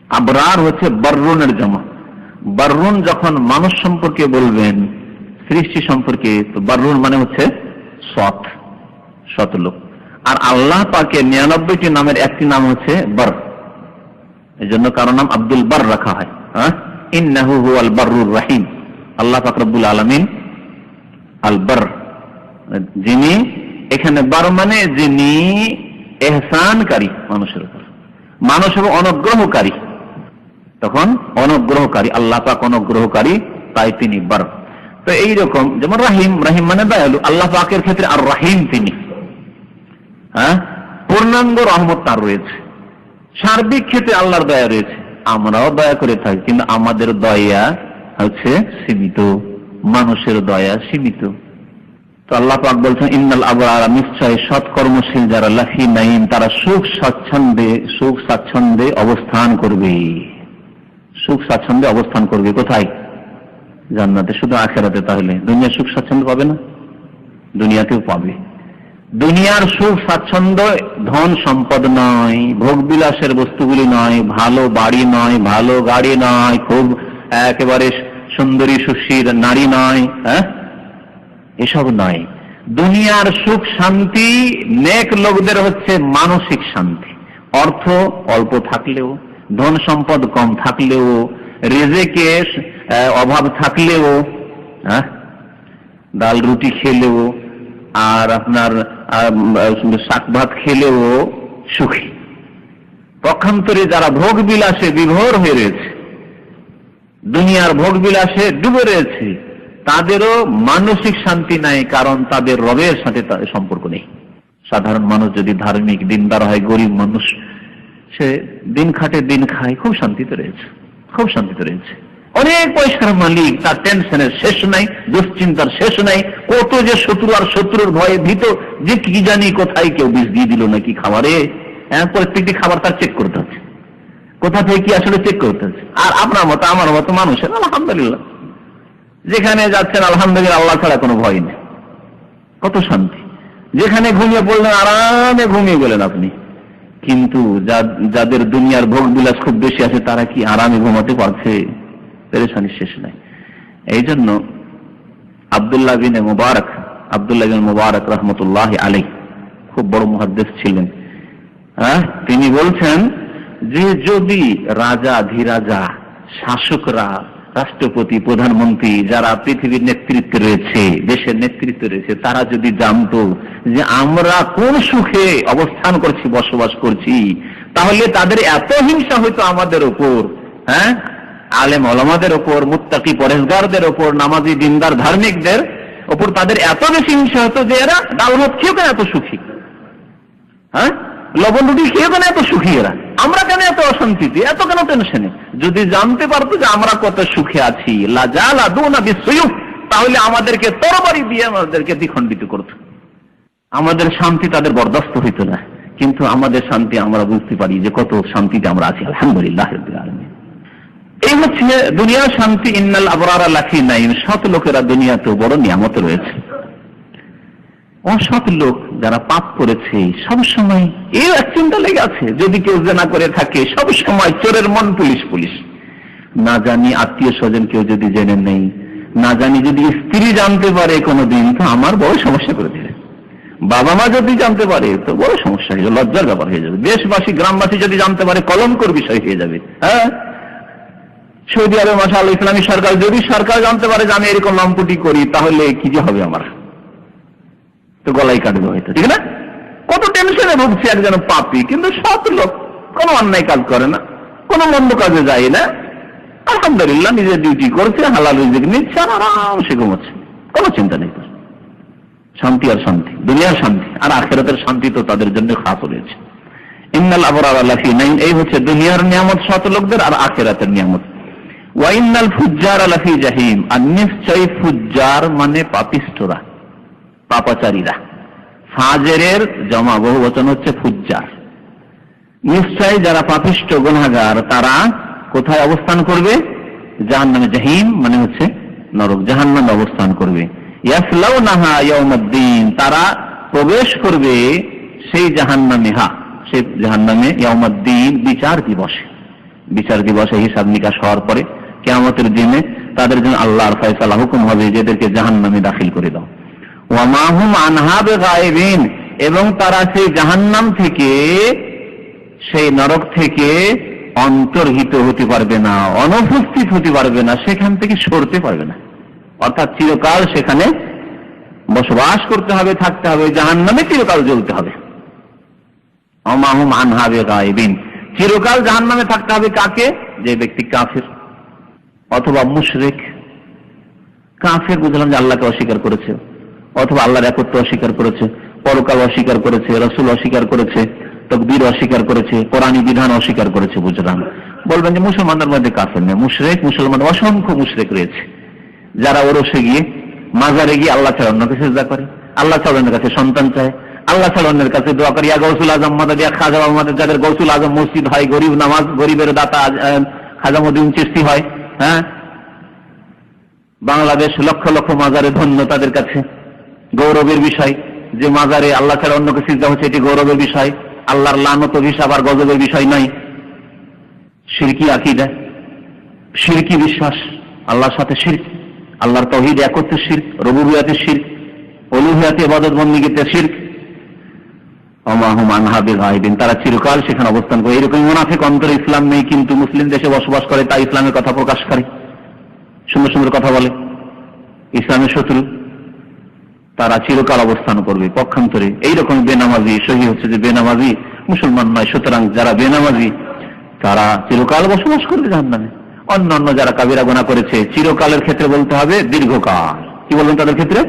আবরার হচ্ছে বররুনের জমা। বররুন যখন মানুষ সম্পর্কে বলবেন, সৃষ্টি সম্পর্কে, তো বররুন মানে হচ্ছে সৎ লোক। আর আল্লাহ পাকের 99টি নামের একটি নাম হচ্ছে বর, এই জন্য কারো নাম আব্দুল বর রাখা হয়। ইন্নাহু হুয়াল বররুর রহিম, আল্লাহ পাক রব্বুল আলামিন আল বর, যিনি, এখানে বর মানে যিনি ইহসানকারী মানুষের উপর, মানুষ এবং অনুগ্রহকারী, তখন অনুগ্রহকারী, আল্লাহ পাক অনুগ্রহকারী, তাই তিনি বর। তো এইরকম যেমন রাহিম, রাহিম মানে দয়ালু, আল্লাহ পাকের ক্ষেত্রে আর রাহিম তিনি, পূর্ণাঙ্গ রহমত তার রয়েছে। সার্বিক ক্ষেত্রে আল্লাহর দয়া রয়েছে, আমরাও দয়া করে থাকি, কিন্তু আমাদের দয়া হচ্ছে সীমিত, মানুষের দয়া সীমিত। তো আল্লাহ পাক বলছেন ইন্নাল আবরারা, নিশ্চয় সৎকর্মশীল যারা, লাফি নাঈম, তারা সুখ স্বাচ্ছন্দ্যে অবস্থান করবে। সুখ স্বাচ্ছন্দ্যে অবস্থান করবে কোথায়? জান্নাতে। শুধু আখিরাতে? তাহলে দুনিয়া সুখ স্বাচ্ছন্দ্য পাবে না? দুনিয়াতেও পাবে। দুনিয়ার সুখ স্বাচ্ছন্দ্য ধন সম্পদ নয়, ভোগ বিলাসের বস্তুগুলি নয়, ভালো বাড়ি নয়, ভালো গাড়ি নয়, খুব একেবারে সুন্দরী সুশীর নারী নয়, এসব নয়। দুনিয়ার সুখ শান্তি নেক লোকদের হচ্ছে মানসিক শান্তি। অর্থ অল্প থাকলেও, ধন সম্পদ কম থাকলেও, রিজেকে অভাব থাকলেও, ডাল রুটি খেলেও, আর আপনার শাক ভাত খেলেও সুখী। পক্ষান্তরে যারা ভোগ বিলাসে বিভোর হয়ে রয়েছে, দুনিয়ার ভোগ বিলাসে ডুবে রয়েছে, তাদেরও মানসিক শান্তি নাই, কারণ তাদের রবের সাথে তাদের সম্পর্ক নেই। সাধারণ মানুষ যদি ধার্মিক দিনদার হয়, গরিব মানুষ, সে দিন খাটে দিন খায়, খুব শান্তিতে রয়েছে, খুব শান্তিতে রয়েছে। অনেক পয়সার মালিক, তার টেনশনের শেষ নাই, দুশ্চিন্তার শেষ নাই, কত যে শত্রু, আর শত্রুর ভয়ে ভীত, যে কি জানি কোথায় কেউ বিষ দিয়ে দিল নাকি খাবারে, প্রত্যেকটি খাবার তার চেক করতে হচ্ছে, কোথা থেকে কি আসলে চেক করতে হচ্ছে। আর আপনার মতো আমার মতো মানুষের আলহামদুলিল্লাহ, যেখানে যাচ্ছেন আলহামদুলিল্লাহ, আল্লাহ ছাড়া কোনো ভয় নেই, কত শান্তি। যেখানে ঘুমিয়ে পড়লেন আরামে ঘুমিয়ে গেলেন আপনি। কিন্তু যাদের দুনিয়ার ভোগ বিলাস খুব বেশি আছে, তারা কি আরামে ঘুমাতে পারছে? পেরেশানি শেষ নাই। এই জন্য আব্দুল্লাহ বিন মুবারক রহমতুল্লাহ আলাইহি, খুব বড় মুহাদ্দিস ছিলেন, তিনি বলছেন যে যদি রাজা, ধীরাজা, শাসকরা, রাষ্ট্রপতি, প্রধানমন্ত্রী, যারা পৃথিবীর নেতৃত্বে রয়েছে, দেশের নেতৃত্বে রয়েছে, তারা যদি জানতো যে আমরা কোন সুখে অবস্থান করছি, বসবাস করছি, তাহলে তাদের এত হিংসা হইতো আমাদের উপর, আলেম ওলামাদের উপর, মুত্তাকি পরেশগারদের উপর, নামাজি দিনদার ধার্মিকদের উপর তাদের এত বেশি হিংসা হতো যে এরা ডাল ভাত খেয়ে কেন এত সুখী, লবণ রুটি খেয়ে কেন এত সুখী, এরা আমরা কেন এত অশান্তিতে, এত কেন টেনশনে। যদি জানতে পারতো যে আমরা কত সুখে আছি, লাজালাদুনা বিসসুয়ুফ, তাহলে আমাদেরকে তরবারি দিয়ে আমাদেরকে দ্বিখণ্ডিত করত। আমাদের শান্তি তাদের বরদাস্ত হইতো না। কিন্তু আমাদের শান্তি আমরা বুঝতে পারি যে কত শান্তিতে আমরা আছি, আলহামদুলিল্লাহ রাব্বিল আলামিন। এই হচ্ছে দুনিয়ার শান্তি। ইন্নাল আবরারা লাফি নাঈম, সৎ লোকেরা দুনিয়াতে বড় নিয়ামতে রয়েছে। অসৎ লোক যারা পাপ করেছে, সব সময় এই এক চিন্তা লেগে আছে, যদি কেউ জেনা করে থাকে, সব সময় চোরের মন পুলিশ। না জানি আত্মীয় স্বজন কেউ যদি জেনে নেই, না জানি যদি স্ত্রী জানতে পারে কোনোদিন, তো আমার বড় সমস্যা করে দিবে। বাবা মা যদি জানতে পারে তো বড় সমস্যা হয়ে যাবে, লজ্জার ব্যাপার হয়ে যাবে। দেশবাসী, গ্রামবাসী যদি জানতে পারে, কলঙ্কর বিষয় হয়ে যাবে। সৌদি আরব মাশাআল্লাহ ইসলামী সরকার, যদি সরকার জানতে পারে যে আমি এরকম লম্পটি করি, তাহলে কি যে হবে আমার, তো গলায় কাটবে হয়তো, ঠিক না? কত টেনশনে ভুগছে একজন পাপী, কিন্তু সৎ লোক, কোনো অন্যায় কাজ করে না, কোনো মন্দ কাজে যায় না, আলহামদুলিল্লাহ নিজের ডিউটি করছে, হালাল রিজিক নিচ্ছে আর আরামসে ঘুমাচ্ছে, কোনো চিন্তা নেই। শান্তি আর শান্তি, দুনিয়ার শান্তি আর আখিরাতের শান্তি তো তাদের জন্য খাস রয়েছে। ইন্নাল আবরারা লাফি নাঈম, এই হচ্ছে দুনিয়ার নিয়ামত সৎ লোকদের আর আখিরাতের নিয়ামত। ওয়া ইন্নাল ফুজ্জারা লাফি জাহিম, আর নিশ্চয়ই ফুজ্জার মানে পাপিষ্ঠরা, পাপাচারীরা। ফাজেরের জমা বহু বচন হচ্ছে ফুজ্জার। নিশ্চয়ই যারা পাপিষ্ঠ গুনাহগার তারা কোথায় অবস্থান করবে? জাহান্নামে। জাহিম মানে হচ্ছে নরক, জাহান্নামে অবস্থান করবে। ইয়াসলাউনাহা ইয়াউমাদ্দিন, তারা প্রবেশ করবে সেই জাহান্নামে, সেই জাহান্নামে ইয়াউমাদ্দিন, বিচার দিবসে। বিচার দিবসে হিসাব নিকাশ হওয়ার পরে কিয়ামতের দিনে তাদের জন্য আল্লাহর ফয়সালা, হুকুম হবে যে এদেরকে জাহান্নামে দাখিল করে দাও। ওয়া মা হুম আনহা বিগায়বিন, এবং তারা সেই জাহান্নাম থেকে, সেই নরক থেকে অন্তর্হিত হতে পারবে না, অনুপস্থিত হতে পারবে না, সেখান থেকে সরতে পারবে না। অর্থাৎ চিরকাল সেখানে বসবাস করতে হবে, থাকতে হবে, জাহান্নামে চিরকাল জ্বলতে হবে। ওয়া মা হুম আনহা বিগায়বিন, চিরকাল জাহান্নামে থাকতে হবে কাকে? যে ব্যক্তি কাফের অথবা মুশরিক। কাফের বুঝলাম যে আল্লাহকে অস্বীকার করেছে, অথবা আল্লাহর একত্ব অস্বীকার করেছে, পরকাল অস্বীকার করেছে, রাসূল অস্বীকার করেছে, তাকদীর অস্বীকার করেছে, কোরআনী বিধান অস্বীকার করেছে, বুঝলাম। বলবেন যে মুসলমানদের মধ্যে কাফের নেই। মুশরিক, মুসলমান অসংখ্য মুশরিক রয়েছে যারা ওরসে গিয়ে, মাজারে গিয়ে আল্লাহ ছাড়া অন্যকে সিজদা করে, আল্লাহ ছাড়া অন্যের কাছে সন্তান চায়, আল্লাহ ছাড়া অন্যের কাছে দোয়া করে। ইয়া গৌসুল আজম মাদাদ, ইয়া খাজা মাদাদ, যাদের গৌসুল আজম মসজিদ হয়, গরিব নামাজ, গরিবের দাতা খাজা মঈনুদ্দিন চিশতি হয়। হ্যাঁ, বাংলাদেশ লক্ষ লক্ষ মাজারে ধন্য, তাদের কাছে গৌরবের বিষয় যে মাজারে আল্লাহ ছাড়া অন্যকে সিজদা হচ্ছে, এটি গৌরবের বিষয়। আল্লাহর লানত অভিশাপ আর গজবের বিষয় নাই। শিরকি আকীদা, শিরকি বিশ্বাস, আল্লাহর সাথে শিরক, আল্লাহর তাওহীদ একত্বের শিরক, রুবুবিয়্যাতে শিরক, উলুহিয়াতে ইবাদত বন্দেগীতে শিরক। ওয়া মা হুম আনহা বিগায়বিন, তারা চিরকাল সেখানে অবস্থান করে। এরকম মুনাফিক অন্তরে ইসলাম নেই, কিন্তু মুসলিম দেশে বসবাস করে, তাই ইসলামের কথা প্রকাশ করে, সুন্দর সুন্দর কথা বলে, ইসলামের শত্রু। তারা চিরকাল অবস্থান করবে পক্ষান্তরে। এইরকম বেনামাজি, সহি হচ্ছে যে বেনামাজি মুসলমান নয়, সুতরাং যারা বেনামাজি তারা চিরকাল বসবাস করবে জাহান্নামে। অন্যান্য যারা কাবিরা গুনাহ করেছে, চিরকালের ক্ষেত্রে বলতে হবে দীর্ঘকাল। কি বলবেন তাদের ক্ষেত্রে?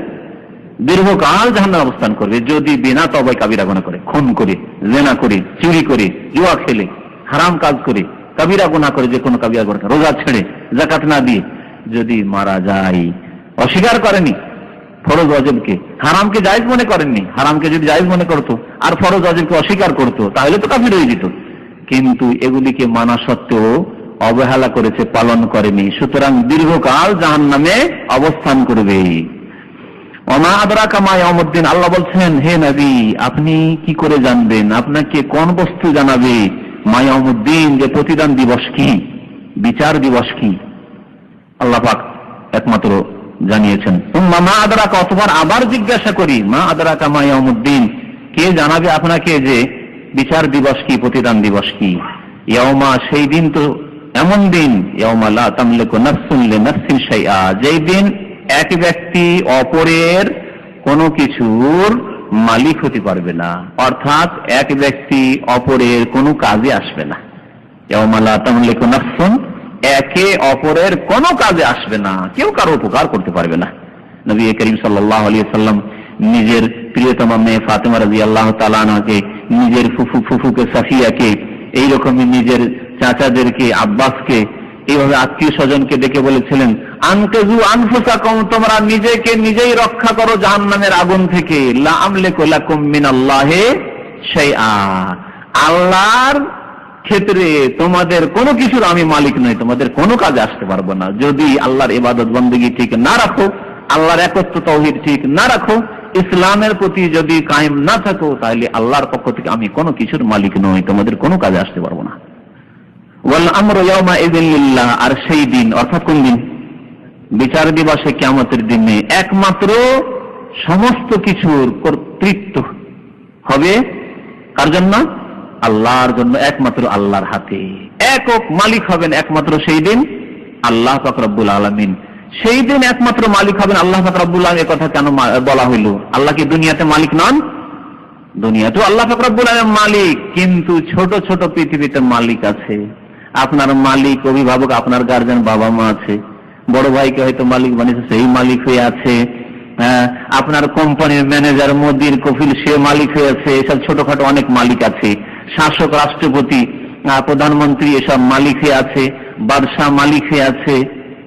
দীর্ঘকাল জাহান্নামে অবস্থান করবে যদি বিনা তওবায় কাবিরা গুনাহ করে, খুন করে, জিনা করে, চুরি করে, জুয়া খেলে, হারাম কাজ করে, কাবিরা গুনাহ করে, যে কোনো কাবিরা গুনাহ, রোজা ছেড়ে, যাকাত না দিয়ে যদি মারা যায়, অস্বীকার করেনি ফরজ ওয়াজিবকে, হারামকে জায়েজ মনে করেননি, হারামকে যদি জায়েজ মনে করতো আর ফরজ ওয়াজিবকে অস্বীকার করতো, তাহলে তো কাফির হয়ে যেত। কিন্তু এগুলিকে মানা সত্ত্বেও অবহেলা করেছে, পালন করেনি, সুতরাং দীর্ঘকাল জাহান্নামে অবস্থান করবে। ওয়া মা আদরাকা মা ইয়াউমুদ্দিন, আল্লাহ বলছেন হে নবী আপনি কি করে জানবেন, আপনাকে কোন বস্তু জানাবে মা ইয়াউমুদ্দিন, যে প্রতিদান দিবস কি, বিচার দিবস কি, আল্লাহ পাক একমাত্র জানিয়েছেন। মা আদরাকা, অথবা আবার জিজ্ঞাসা করি, মা আদরাকা মা ইয়াউমুদ্দিন, কে জানাবে আপনাকে যে বিচার দিবস কি, প্রতিদান দিবস কি। ইয়াউমা, সেই দিন তো এমন দিন, ইয়াউমা লা তামলিকু নাফসুন লিনাফসিন শাইআ, যেই দিন এক ব্যক্তি অপরের কোনো কিছুর মালিক হতে পারবে না, অর্থাৎ এক ব্যক্তি অপরের কোনো কাজে আসবে না। ইয়াউমা লা তামলিকু নাফসুন, একে অপরের কোনো কাজে আসবে না, কেউ কারো উপকার করতে পারবে না। নবী করিম সাল্লাল্লাহু আলাইহি ওয়াসাল্লাম নিজের প্রিয়তমা মেয়ে ফাতেমা রাদিয়াল্লাহু তাআলা আনহাকে, নিজের ফুফুকে সাফিয়াকে, এইরকমই নিজের চাচাদেরকে, আব্বাসকে, এইভাবে আত্মীয় স্বজনকে ডেকে বলেছিলেন, আনকাজু আনফুসাকুম, তোমরা নিজেকে নিজেই রক্ষা করো জাহান্নামের আগুন থেকে। লা আমলিকু লাকুম মিনাল্লাহি শাইআ, আল্লাহর ক্ষেত্রে তোমাদের কোনো কিছুর আমি মালিক নই, তোমাদের কোনো কাজে আসতে পারবো না। যদি আল্লাহর ইবাদত বন্দেগী ঠিক না রাখো, আল্লাহর একত্ব তাওহীদ ঠিক না রাখো, ইসলামের প্রতি যদি কায়েম না থাকো, তাহলে আল্লাহর পক্ষ থেকে আমি কোনো কিছুর মালিক নই, তোমাদের কোনো কাজে আসতে পারবো না। ওয়াল আমরু ইয়াওমা ইযিন লিল্লাহ, আর সেই দিন অর্থাৎ কোন দিন? বিচার দিবসে, কিয়ামতের দিনে একমাত্র সমস্ত কিছুর কর্তৃত্ব হবে কার জন্য? আল্লাহর জন্য, একমাত্র আল্লাহর হাতে। একক মালিক হবেন একমাত্র সেই দিন আল্লাহ পাক রব্বুল আলামিন। সেই দিন একমাত্র মালিক হবেন আল্লাহ পাক রব্বুল আলামিন। কথা কেন বলা হইল? আল্লাহ কি দুনিয়াতে মালিক নন? দুনিয়াতেও আল্লাহ পাক রব্বুল আলামিন মালিক, কিন্তু ছোট ছোট পৃথিবীতে মালিক আছে। আপনার মালিক অভিভাবক, আপনার গার্জেন বাবা মা আছে, বড় ভাইকে হয়তো মালিক বানিয়েছে, সেই মালিক হয়ে আছে। আপনার কোম্পানির ম্যানেজার, মদির, কফিল, সে মালিক হয়ে আছে। এসব ছোটখাটো অনেক মালিক আছে। শাসক, রাষ্ট্রপতি, প্রধানমন্ত্রী এসব মালিক হয়ে আছে। বাদশাহ মালিক হয়ে আছে।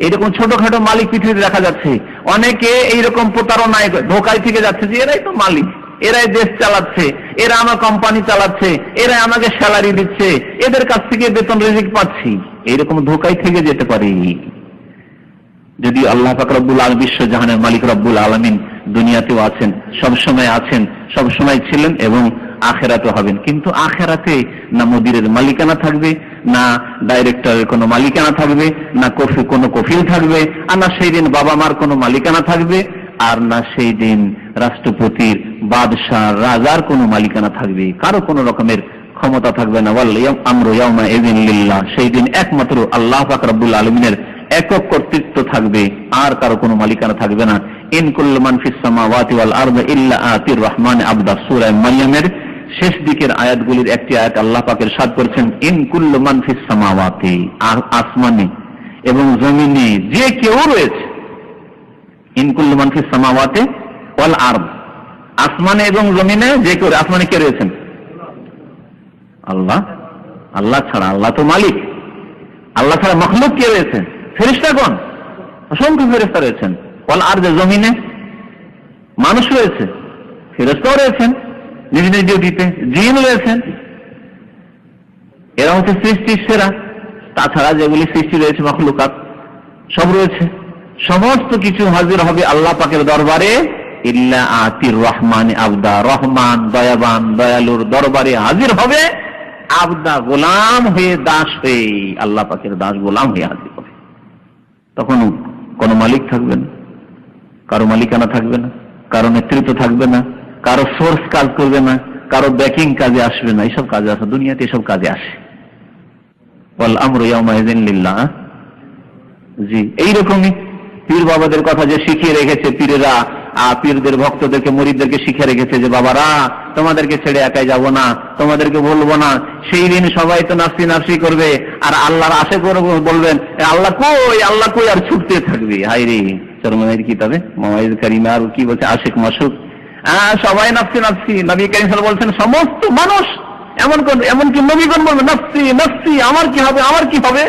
এরকম ছোটখাটো মালিক পৃথিবীতে দেখা যাচ্ছে। অনেকে এইরকম প্রতারণায় ধোকায় থেকে যাচ্ছে যে এরাই তো মালিক, এরাই দেশ চালাচ্ছে, এরা আমার কোম্পানি চালাচ্ছে, এরাই আমাকে স্যালারি দিচ্ছে, এদের কাছ থেকে বেতন রিজিক পাচ্ছি। এইরকম ধোকায় থেকে যেতে পারে। যদি আল্লাহ পাক রব্বুল আলামিন, বিশ্ব জাহানের মালিক রব্বুল আলামিন দুনিয়াতেও আছেন, সবসময় আছেন, সবসময় ছিলেন এবং আখেরাতে হবেন। কিন্তু আখেরাতে না মদিরের মালিকানা থাকবে, না ডাইরেক্টরের কোনো মালিকানা থাকবে, না কোনো কফিল থাকবে, আর না সেই দিন বাবা মার কোনো মালিকানা থাকবে, আর না সেই দিন রাষ্ট্রপতির, বাদশাহ, রাজার কোনো মালিকানা থাকবে। কারো কোনো রকমের ক্ষমতা থাকবে না। ওয়াল আমরু ইয়াউমা ইযিন লিল্লাহ, সেই দিন একমাত্র আল্লাহ পাক রব্বুল আলামিনের একক কর্তৃত্ব থাকবে, আর কারো কোনো মালিকানা থাকবে না। ইন কুল্লু মান ফিস সামাওয়াতি ওয়াল আরদি ইল্লা আতির রহমান আবদা, সূরা মারইয়ামের শেষ দিকের আয়াতগুলির একটি আয়াত আল্লাহ পাক ইরশাদ করেছেন, ইন কুল্লু মান ফিস সামাওয়াতি, আসমানে এবং জমিনে যে কেউ রয়েছে। ইন কুল্লু মান ফিস সামাওয়াতি ওয়াল আরদ, আসমানে এবং জমিনে যে কেউ। আসমানে কে রয়েছেন? আল্লাহ। আল্লাহ ছাড়া, আল্লাহ তো মালিক, আল্লাহ ছাড়া মাখলুক কে রয়েছেন? ফেরেশতাগণ, অসংখ্য ফেরেশতা রয়েছেন। ওয়াল আরদ, জমিনে মানুষ রয়েছে, ফেরেশতাও রয়েছেন নিজ নিজ ডিউটিতে, জিন রয়েছেন। এরা হচ্ছে সৃষ্টির সেরা। তাছাড়া যেগুলি সৃষ্টি রয়েছে মাখলুকাত সব রয়েছে। সমস্ত কিছু হাজির হবে আল্লাহ পাকের দরবারে ইল্লা আতির রহমান আবদা, রহমান দয়াবান দয়ালুর দরবারে হাজির হবে আবদা, গোলাম হয়ে, দাস হয়ে। আল্লাহ পাকের দাস গোলাম হয়ে হাজির হবে। তখন কোনো মালিক থাকবে না, কারো মালিকানা থাকবে না, কারো নেতৃত্ব থাকবে না, কারো সোর্স কাজ করবে না, কারো ব্যাকিং কাজে আসবে না। এইসব কাজে আসে দুনিয়াতে, এসব কাজে আসে। ওয়াল আমরু ইয়াউমা ইযিন লিল্লাহ। জি, এইরকমই পীর বাবাদের কথা যে শিখিয়ে রেখেছে পীরেরা, পীরদের ভক্তদেরকে, মুরিদদেরকে শিখিয়ে রেখেছে যে বাবারা তোমাদেরকে ছেড়ে একাই যাব না, তোমাদেরকে বলবো না। সেই দিন সবাই তো নাফসি নাফসি করবে, আর আল্লাহর আশে করবে, বলবেন আল্লাহ কই, আল্লাহ কই, আর ছুটতে থাকবে। হায় রে, চরমানের কিতাবে মাওয়াইজ কারিমা আর কি বলছে, আশিক মাসুক, সবাই নাফসি নাফসি। নবী কারীম সাল্লাল্লাহু আলাইহি ওয়াসাল্লাম বলছেন সমস্ত মানুষ এমনকি নবীগণ বলবেন নাফসি নাফসি, আমার কি হবে, আমার কি হবে।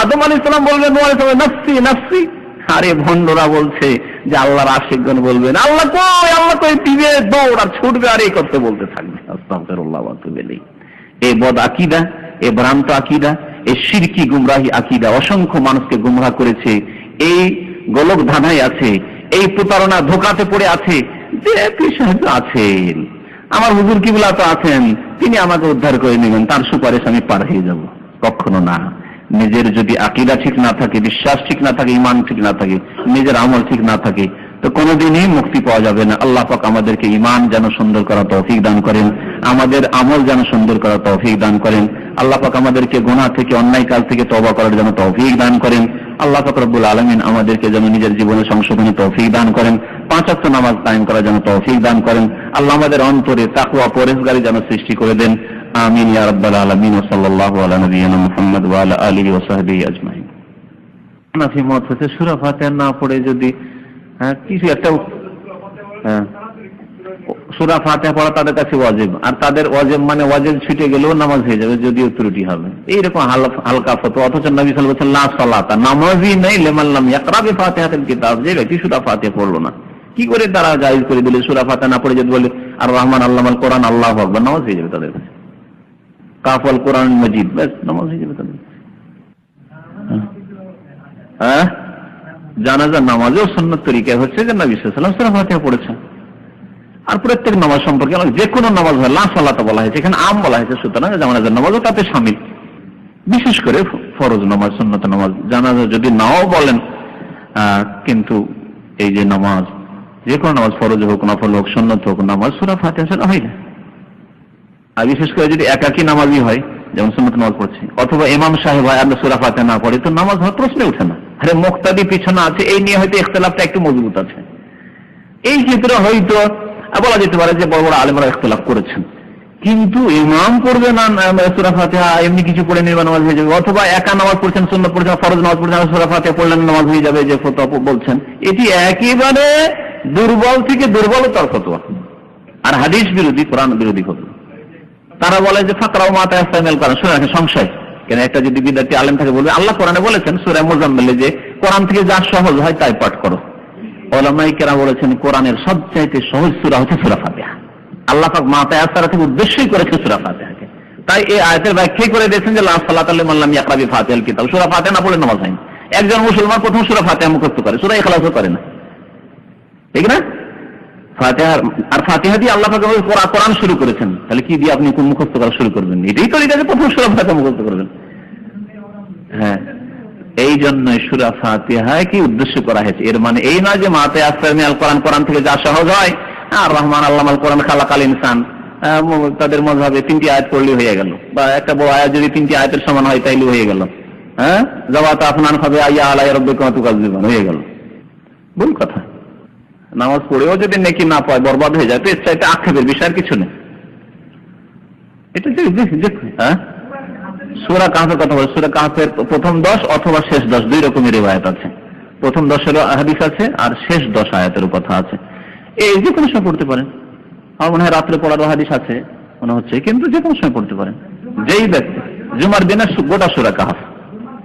আদম আলাইহিস সালাম বলবেন নাফসি নাফসি। আরে ভণ্ডরা বলছে যে আল্লাহর আশিকগণ বলবেন আল্লাহ কই, আল্লাহ কই, দিবে দৌড় আর ছুটবে আর এই করতে বলতে থাকবে। আস্তাগফিরুল্লাহ ওয়া আতুবু ইলাইহি। এই বদ আকীদা, এই ভ্রান্ত আকীদা, এই শিরকি গুমরাহি আকীদা অসংখ্য মানুষকে গুমরাহ করেছে। এই গোলক ধাঁধায় আছে, এই প্রতারণা ধোঁকাতে পড়ে আছে যে পীর সাহেব আছেন, আমার হুজুর কিবলা তো আছেন, তিনি আমাকে উদ্ধার করে নেবেন, তার সুপারিশ আমি পার হয়ে যাব। কখনো না। নিজের যদি আকীদা ঠিক না থাকে, বিশ্বাস ঠিক না থাকে, ঈমান ঠিক না থাকে, নিজের আমল ঠিক না থাকে, তো কোনোদিনই মুক্তি পাওয়া যাবে না। আল্লাহ পাক আমাদেরকে ঈমান যেন সুন্দর করার তৌফিক দান করেন, আমাদের আমল যেন সুন্দর করার তৌফিক দান করেন। আল্লাহ পাক আমাদেরকে গুনাহ থেকে, অন্যায় কাজ থেকে তওবা করার জন্য তৌফিক দান করেন। আল্লাহ পাক রব্বুল আলামিন আমাদেরকে যেন নিজের জীবনে সংশোধনী তৌফিক দান করেন, 5 ওয়াক্ত নামাজ কায়েম করার জন্য তৌফিক দান করেন। আল্লাহ আমাদের অন্তরে তাকওয়া, পরহেজগারি যেন সৃষ্টি করে দেন। আমিন ইয়া রাব্বাল আলামিন। ওয়া সাল্লাল্লাহু আলা নাবিয়িনা মুহাম্মদ ওয়া আলা আলিহি ওয়া সাহবিহি আজমাইন। নাফি মত হতে সূরা ফাতিহা না পড়ে যদি কিছু একটা সূরা ফাতিহা পড়া তাদের কাছে ওয়াজিব, আর তাদের ওয়াজিব মানে ওয়াজিব ছুটে গেলেও নামাজ হয়ে যাবে যদিও ত্রুটি হবে, এইরকম হালকা ফতোয়া। অথচ নবী সাল্লাল্লাহু আলাইহি ওয়াসাল্লাম লা সালাতা, নামাজই নেই লিমান লাম ইয়াকরা বিফাতিহাতিল কিতাব, যে ব্যক্তি সূরা ফাতিহা পড়লো না। কি করে তারা জায়েজ করে দিলে সূরা ফাতিহা না পড়ে যদি বলে আর রহমান আল্লামাল কোরআন, আল্লাহু আকবার, নামাজ হয়ে যাবে তাদের কাছে। কাফল কোরআন মাজিদ, ব্যাস নামাজ হয়ে যাবে তাদের। জানাজার নামাজেও সুন্নাত তরিকা হচ্ছে যে নবী সাল্লাল্লাহু আলাইহি ওয়াসাল্লাম সূরা ফাতিহা পড়েছেন। আর প্রত্যেক নামাজ সম্পর্কে যে কোনো নামাজ হয়, লা সালাতা বলা হয়েছে, এখানে আম বলা হয়েছে, সুতরাং জানাজার নামাজও তাতে শামিল। বিশেষ করে ফরজ নামাজ, সুন্নাত নামাজ, জানাজা যদি নাও বলেন, কিন্তু এই যে নামাজ, যে কোনো নামাজ, ফরজ হোক, নফল হোক, সুন্নাত হোক, নামাজ সূরা ফাতিহা ছাড়া হয় না। আর বিশেষ করে যদি একাকী নামাজি হয়, যেমন সুন্নাত নামাজ পড়ছে, অথবা ইমাম সাহেব হয় আর সূরা ফাতিহা না পড়ে, তো নামাজ হওয়ার প্রশ্নে ওঠে না। আরে মুক্তাদি পিছনে আছে, এই নিয়ে হয়তো ইখতিলাফটা একটু মজবুত আছে। এই ক্ষেত্রে হয়তো বলা যেতে পারে যে বড় বড় আলেমরা ইখতিলাফ করেছেন, কিন্তু ইমাম পড়বে না সূরা ফাতিহা, এমনি কিছু পড়ে নির্বাণ নামাজ হয়ে যাবে, অথবা একা নামাজ পড়ছেন, সুন্নাত পড়ছেন, ফরজ নামাজ পড়ছেন, সূরা ফাতিহা পড়লেন নামাজ হয়ে যাবে, যে ফতোয়া বলছেন এটি একেবারে দুর্বল থেকে দুর্বলতার ফতোয়া আর হাদিস বিরোধী, কোরআন বিরোধী ফতোয়া। তারা বলে যে ফাকরাও মা তায়াসসারা মিনাল কোরআন, শুনে রাখেন সংশয়, কেন একটা যদি বিদআতি আলেম থাকে বলবে আল্লাহ কোরআনে বলেছেন সূরা মুজাম্মিলে যে কোরআন থেকে যা সহজ হয় তাই পাঠ করো। উলামায়ে কেরাম বলেছেন কোরআনের সবচাইতে সহজ সূরা হচ্ছে সূরা ফাতিহা। আল্লাহ পাক মা তায়াসসারা থেকে উদ্দেশ্যই করেছে সূরা ফাতিহাকে, তাই এই আয়াতের ব্যাখ্যাই করে দিয়েছেন যে লা সালাতা লিমান লাম ইয়াকরা বিফাতিহাল কিতাব, সূরা ফাতিহা না পড়লে নামাজ হয় না। একজন মুসলমান প্রথম সূরা ফাতিহা মুখস্থ করে, সূরা ইখলাসও করে না, ঠিক না? ফাতিহা আর ফাতিহা দিয়ে আল্লাহ পাক কোরআন শুরু করেছেন, তাহলে কি দিয়ে আপনি কোন মুখস্থ করা শুরু করবেন? এটাই তো এটা যে প্রথম সূরা ফাতিহা মুখস্থ করবেন। হ্যাঁ, এই জন্যই সূরা ফাতিহা কি উদ্দেশ্য করা হয়েছে। এর মানে এই নয় যে মা তায়াসসারা মিনাল কোরআন, কোরআন থেকে যা সহজ হয়, আর রহমান আল্লামাল কোরআন খালাকাল ইনসান, তাদের মযহাবে 3টি আয়াত পড়লে হয়ে গেল, বা একটা বড় আয়াত যদি 3টি আয়াতের সমান হয় তাইলে হয়ে গেল। হ্যাঁ, যাওয়াত আফনান ফাবে আইয়া আলাই রাব্বিকুম তুকাজ্জিবান হয়ে গেল। ভুল কথা। নামাজ পড়েও যদি নেকি না পায়, বরবাদ হয়ে যায়, তো এর চাইতে আক্ষেপের বিষয় কিছু নেই। এটা হ্যাঁ, সূরা কাহফের কথা বলে, সূরা কাহফের প্রথম 10 অথবা শেষ 10 দুই রকমের রিওয়ায়াত আছে। প্রথম 10 হাদিস আছে আর শেষ 10 আয়াতের কথা আছে। এই যে কোনো সময় পড়তে পারেন, আমার মনে হয় রাত্রে পড়ারও হাদিস আছে মনে হচ্ছে, কিন্তু যে কোনো সময় পড়তে পারেন। যেই ব্যক্তি জুমার দিনে গোটা সূরা কাহফ,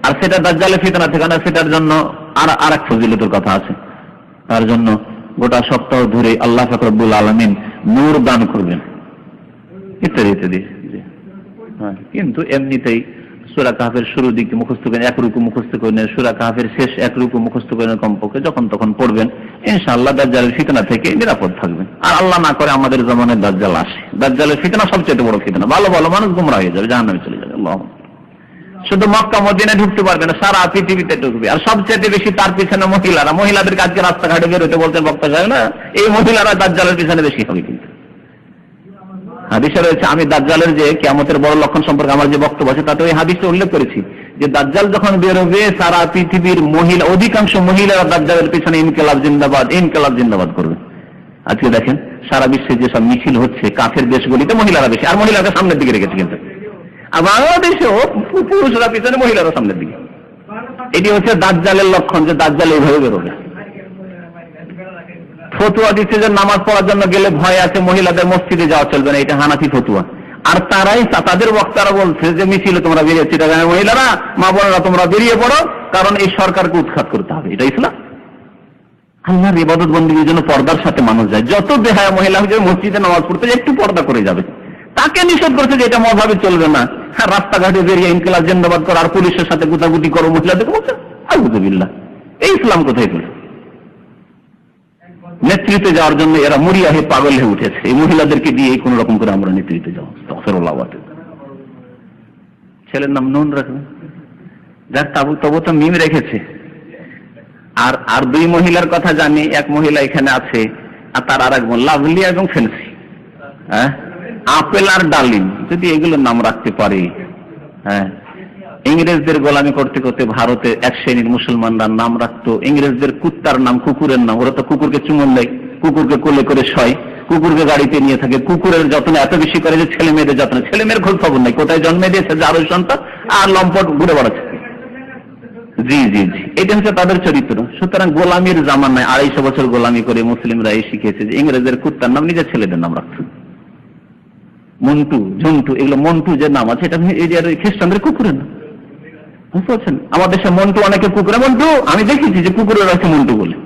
আর সেটা দাজ্জালের ফিতনা থেকে না, সেটার জন্য আর এক ফজিলতের কথা আছে। তার জন্য গোটা সপ্তাহ ধরে আল্লাহ পাক রব্বুল আলামিন নূর দান করবেন, ইত্যাদি ইত্যাদি। কিন্তু এমনিতেই সূরা কাহফের শুরু দিকে মুখস্থ করেন, এক রুকু মুখস্থ করেন, সূরা কাহফের শেষ এক রুকু মুখস্থ করেন কমপক্ষে, যখন তখন পড়বেন, ইনশাআল্লাহ দাজ্জালের ফিতনা থেকে নিরাপদ থাকবেন। আর আল্লাহ না করে আমাদের জমানায় দাজ্জাল আসে, দাজ্জালের ফিতনা সবচেয়ে বড় ফিতনা, ভালো ভালো মানুষ গুমরাহ হয়ে যাবে, জাহান্নামে চলে যাবে। আল্লাহ, শুধু মক্কা মদিনায় ঢুকতে পারবে না, সারা পৃথিবীতে ঢুকবে। আর সবচেয়ে বেশি তার পিছনে মহিলারা, মহিলাদের আজকে রাস্তাঘাটে বেরোতে বলতেন বক্তা সাহেব না, এই মহিলারা দাজ্জালের পিছনে বেশি হবে। কিন্তু হাদিসে রয়েছে, আমি দাজ্জালের যে কিয়ামতের বড় লক্ষণ সম্পর্কে আমার যে বক্তব্য আছে তাতে ওই হাদিসে উল্লেখ করেছি যে দাজ্জাল যখন বেরোবে, সারা পৃথিবীর মহিলা, অধিকাংশ মহিলারা দাজ্জালের পিছনে ইনকিলাব জিন্দাবাদ, ইনকিলাব জিন্দাবাদ করবে। আজকে দেখেন সারা বিশ্বে যেসব মিছিল হচ্ছে, কাফের দেশগুলিতে মহিলারা বেশি, আর মহিলারা সামনের দিকে রেখেছে। কিন্তু আর বাংলাদেশেও পুরুষরা পিছনে, মহিলারা সামনের দিকে। এটি হচ্ছে দাজ্জালের লক্ষণ, যে দাজ্জাল এইভাবে বেরোবে। ফতুয়া দিচ্ছে যে নামাজ পড়ার জন্য গেলে ভয় আছে, মহিলাদের মসজিদে যাওয়া চলবে না, এটা হানাফি ফতুয়া। আর তারাই, তাদের বক্তারা বলছে যে মিছিলে তোমরা বেরিয়ে, চিটাগাঁয়ের মহিলারা, মা বোনেরা তোমরা বেরিয়ে পড়ো, কারণ এই সরকারকে উৎখাত করতে হবে। এটা ইসলাম? আল্লাহর ইবাদত বন্দেগীর জন্য পর্দার সাথে মানুষ যায়। যত বেহায়া মহিলা হয়ে যাবে, মসজিদে নামাজ পড়তে একটু পর্দা করে যাবে, তাকে নিষেধ করছে যে এটা মতভাবে চলবে না। হ্যাঁ, রাস্তাঘাটে বেরিয়ে ইনকিলাব জিন্দাবাদ করো আর পুলিশের সাথে গুতাগুতি করো মহিলাদেরকে বলছে, আউযুবিল্লাহ। এই ইসলাম কোথায় পেল? নেতৃত্বে যাওয়ার জন্য এরা মরিয়া হয়ে পাগল হয়ে উঠেছে, এই মহিলাদেরকে দিয়ে কোন রকম করে আমরা নেতৃত্বে যাবো। ছেলের নাম নুন রাখবে, যার তবু তো মিম রেখেছে। আর দুই মহিলার কথা জানি, এক মহিলা এখানে আছে, আর তার আর এক লাভলি এবং ফেন্সি। হ্যাঁ, আপেল আর ডালিম, যদি এগুলোর নাম রাখতে পারে। হ্যাঁ, ইংরেজদের গোলামি করতে করতে ভারতে এক শ্রেণীর মুসলমানরা নাম রাখতো ইংরেজদের কুত্তার নাম, কুকুরের নাম। ওরা তো কুকুরকে চুমন দেয়, কুকুরকে কোলে করে শয়, কুকুরকে গাড়িতে নিয়ে থাকে, কুকুরের যত্ন এত বেশি করে যে ছেলে মেয়েদের যত্ন, ছেলে মেয়ের খোঁজ খবর নাই, কোথায় জন্মে দিয়েছে, যার ওই সন্তান, আর লম্পট ঘুরে বেড়াচ্ছে। জি জি জি, এটা হচ্ছে তাদের চরিত্র। সুতরাং গোলামির জামানায় 250 বছর গোলামি করে মুসলিমরা এই শিখেছে যে ইংরেজের কুত্তার নাম নিজের ছেলেদের নাম রাখতো। মন্টু, ঝন্টু, এগুলো মন্টু যে নাম আছে, এটা খ্রিস্টানদের কুকুরের নাম। বুঝতে পারছেন? আমার দেশে মন্টু অনেকে কুকুরে মন্টু, আমি দেখেছি যে কুকুরের আছে মন্টু বলে,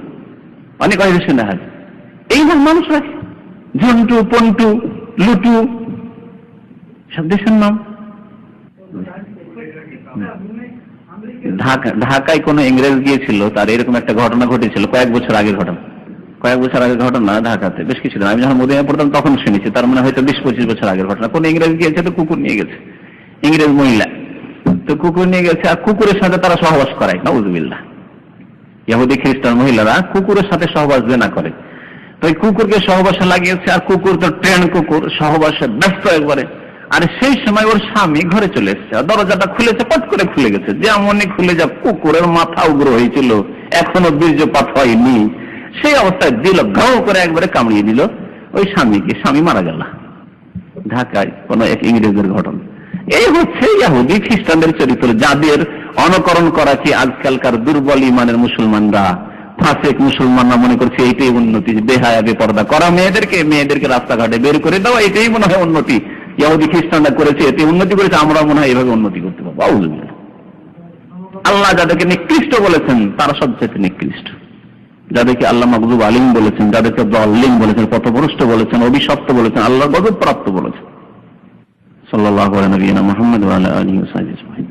অনেক অনেক শুনে হয়। এই নাম মানুষ রাখে, ঝন্টু, পন্টু, লুটু, সব দেশের নাম। ঢাকায় কোন ইংরেজ গিয়েছিল, তার এরকম একটা ঘটনা ঘটেছিল, কয়েক বছর আগের ঘটনা। ঢাকাতে বেশ কিছুদিন, আমি যখন মদিনায় পড়তাম তখন শুনেছি, তার মানে হয়তো 20-25 বছর আগের ঘটনা। কোন ইংরেজ গিয়েছে, তো কুকুর নিয়ে গেছে, ইংরেজ মহিলা, তো কুকুর নিয়ে গেছে, আর কুকুরের সাথে তারা সহবাস করায়। নাউযুবিল্লাহ। ইহুদি খ্রিস্টান মহিলারা কুকুরের সাথে সহবাস না করে, তো এই কুকুরকে সহবাসে লাগিয়েছে, আর কুকুর তো ট্রেন কুকুর, সহবাসে ব্যস্ত একবারে। আর সেই সময় ওর স্বামী ঘরে চলে এসেছে, দরজাটা খুলেছে, পট করে খুলে গেছে, যেমনই খুলে যা কুকুরের মাথা উগ্র হয়েছিল, এখনো বীর্যপাত হয়নি, সেই অবস্থায় দিল, ঘাও করে একবারে কামড়িয়ে দিল ওই স্বামীকে। স্বামী মারা গেল। ঢাকায় কোন এক ইংরেজের ঘটনা। এই হচ্ছে ইহুদি খ্রিস্টানদের চরিত্র, যাদের অনুকরণ করা কি আজকালকার দুর্বল ইমানের মুসলমানরা, ফাসেক মুসলমানরা মনে করছে এইটাই উন্নতি, বেহায়া বেপর্দা করা মেয়েদেরকে রাস্তাঘাটে বের করে দেওয়া, এটাই মনে হয় উন্নতি। ইহুদি খ্রিস্টানরা করেছে, এতে উন্নতি করেছে, আমরা মনে হয় এভাবে উন্নতি করতে পারবো। আল্লাহ যাদেরকে নিকৃষ্ট বলেছেন তারা সবচেয়ে নিকৃষ্ট। যাদেরকে আল্লাহ মাগযুব আলিম বলেছেন, যাদেরকে যালিম বলেছেন, পথভ্রষ্ট বলেছেন, অভিশপ্ত বলেছেন, আল্লাহর গজব প্রাপ্ত বলেছেন। সাল্লাল্লাহু আলা নবিয়িনা মুহাম্মদ ওয়া আলা আলিহি ওয়া সাহবিহি আজমাইন।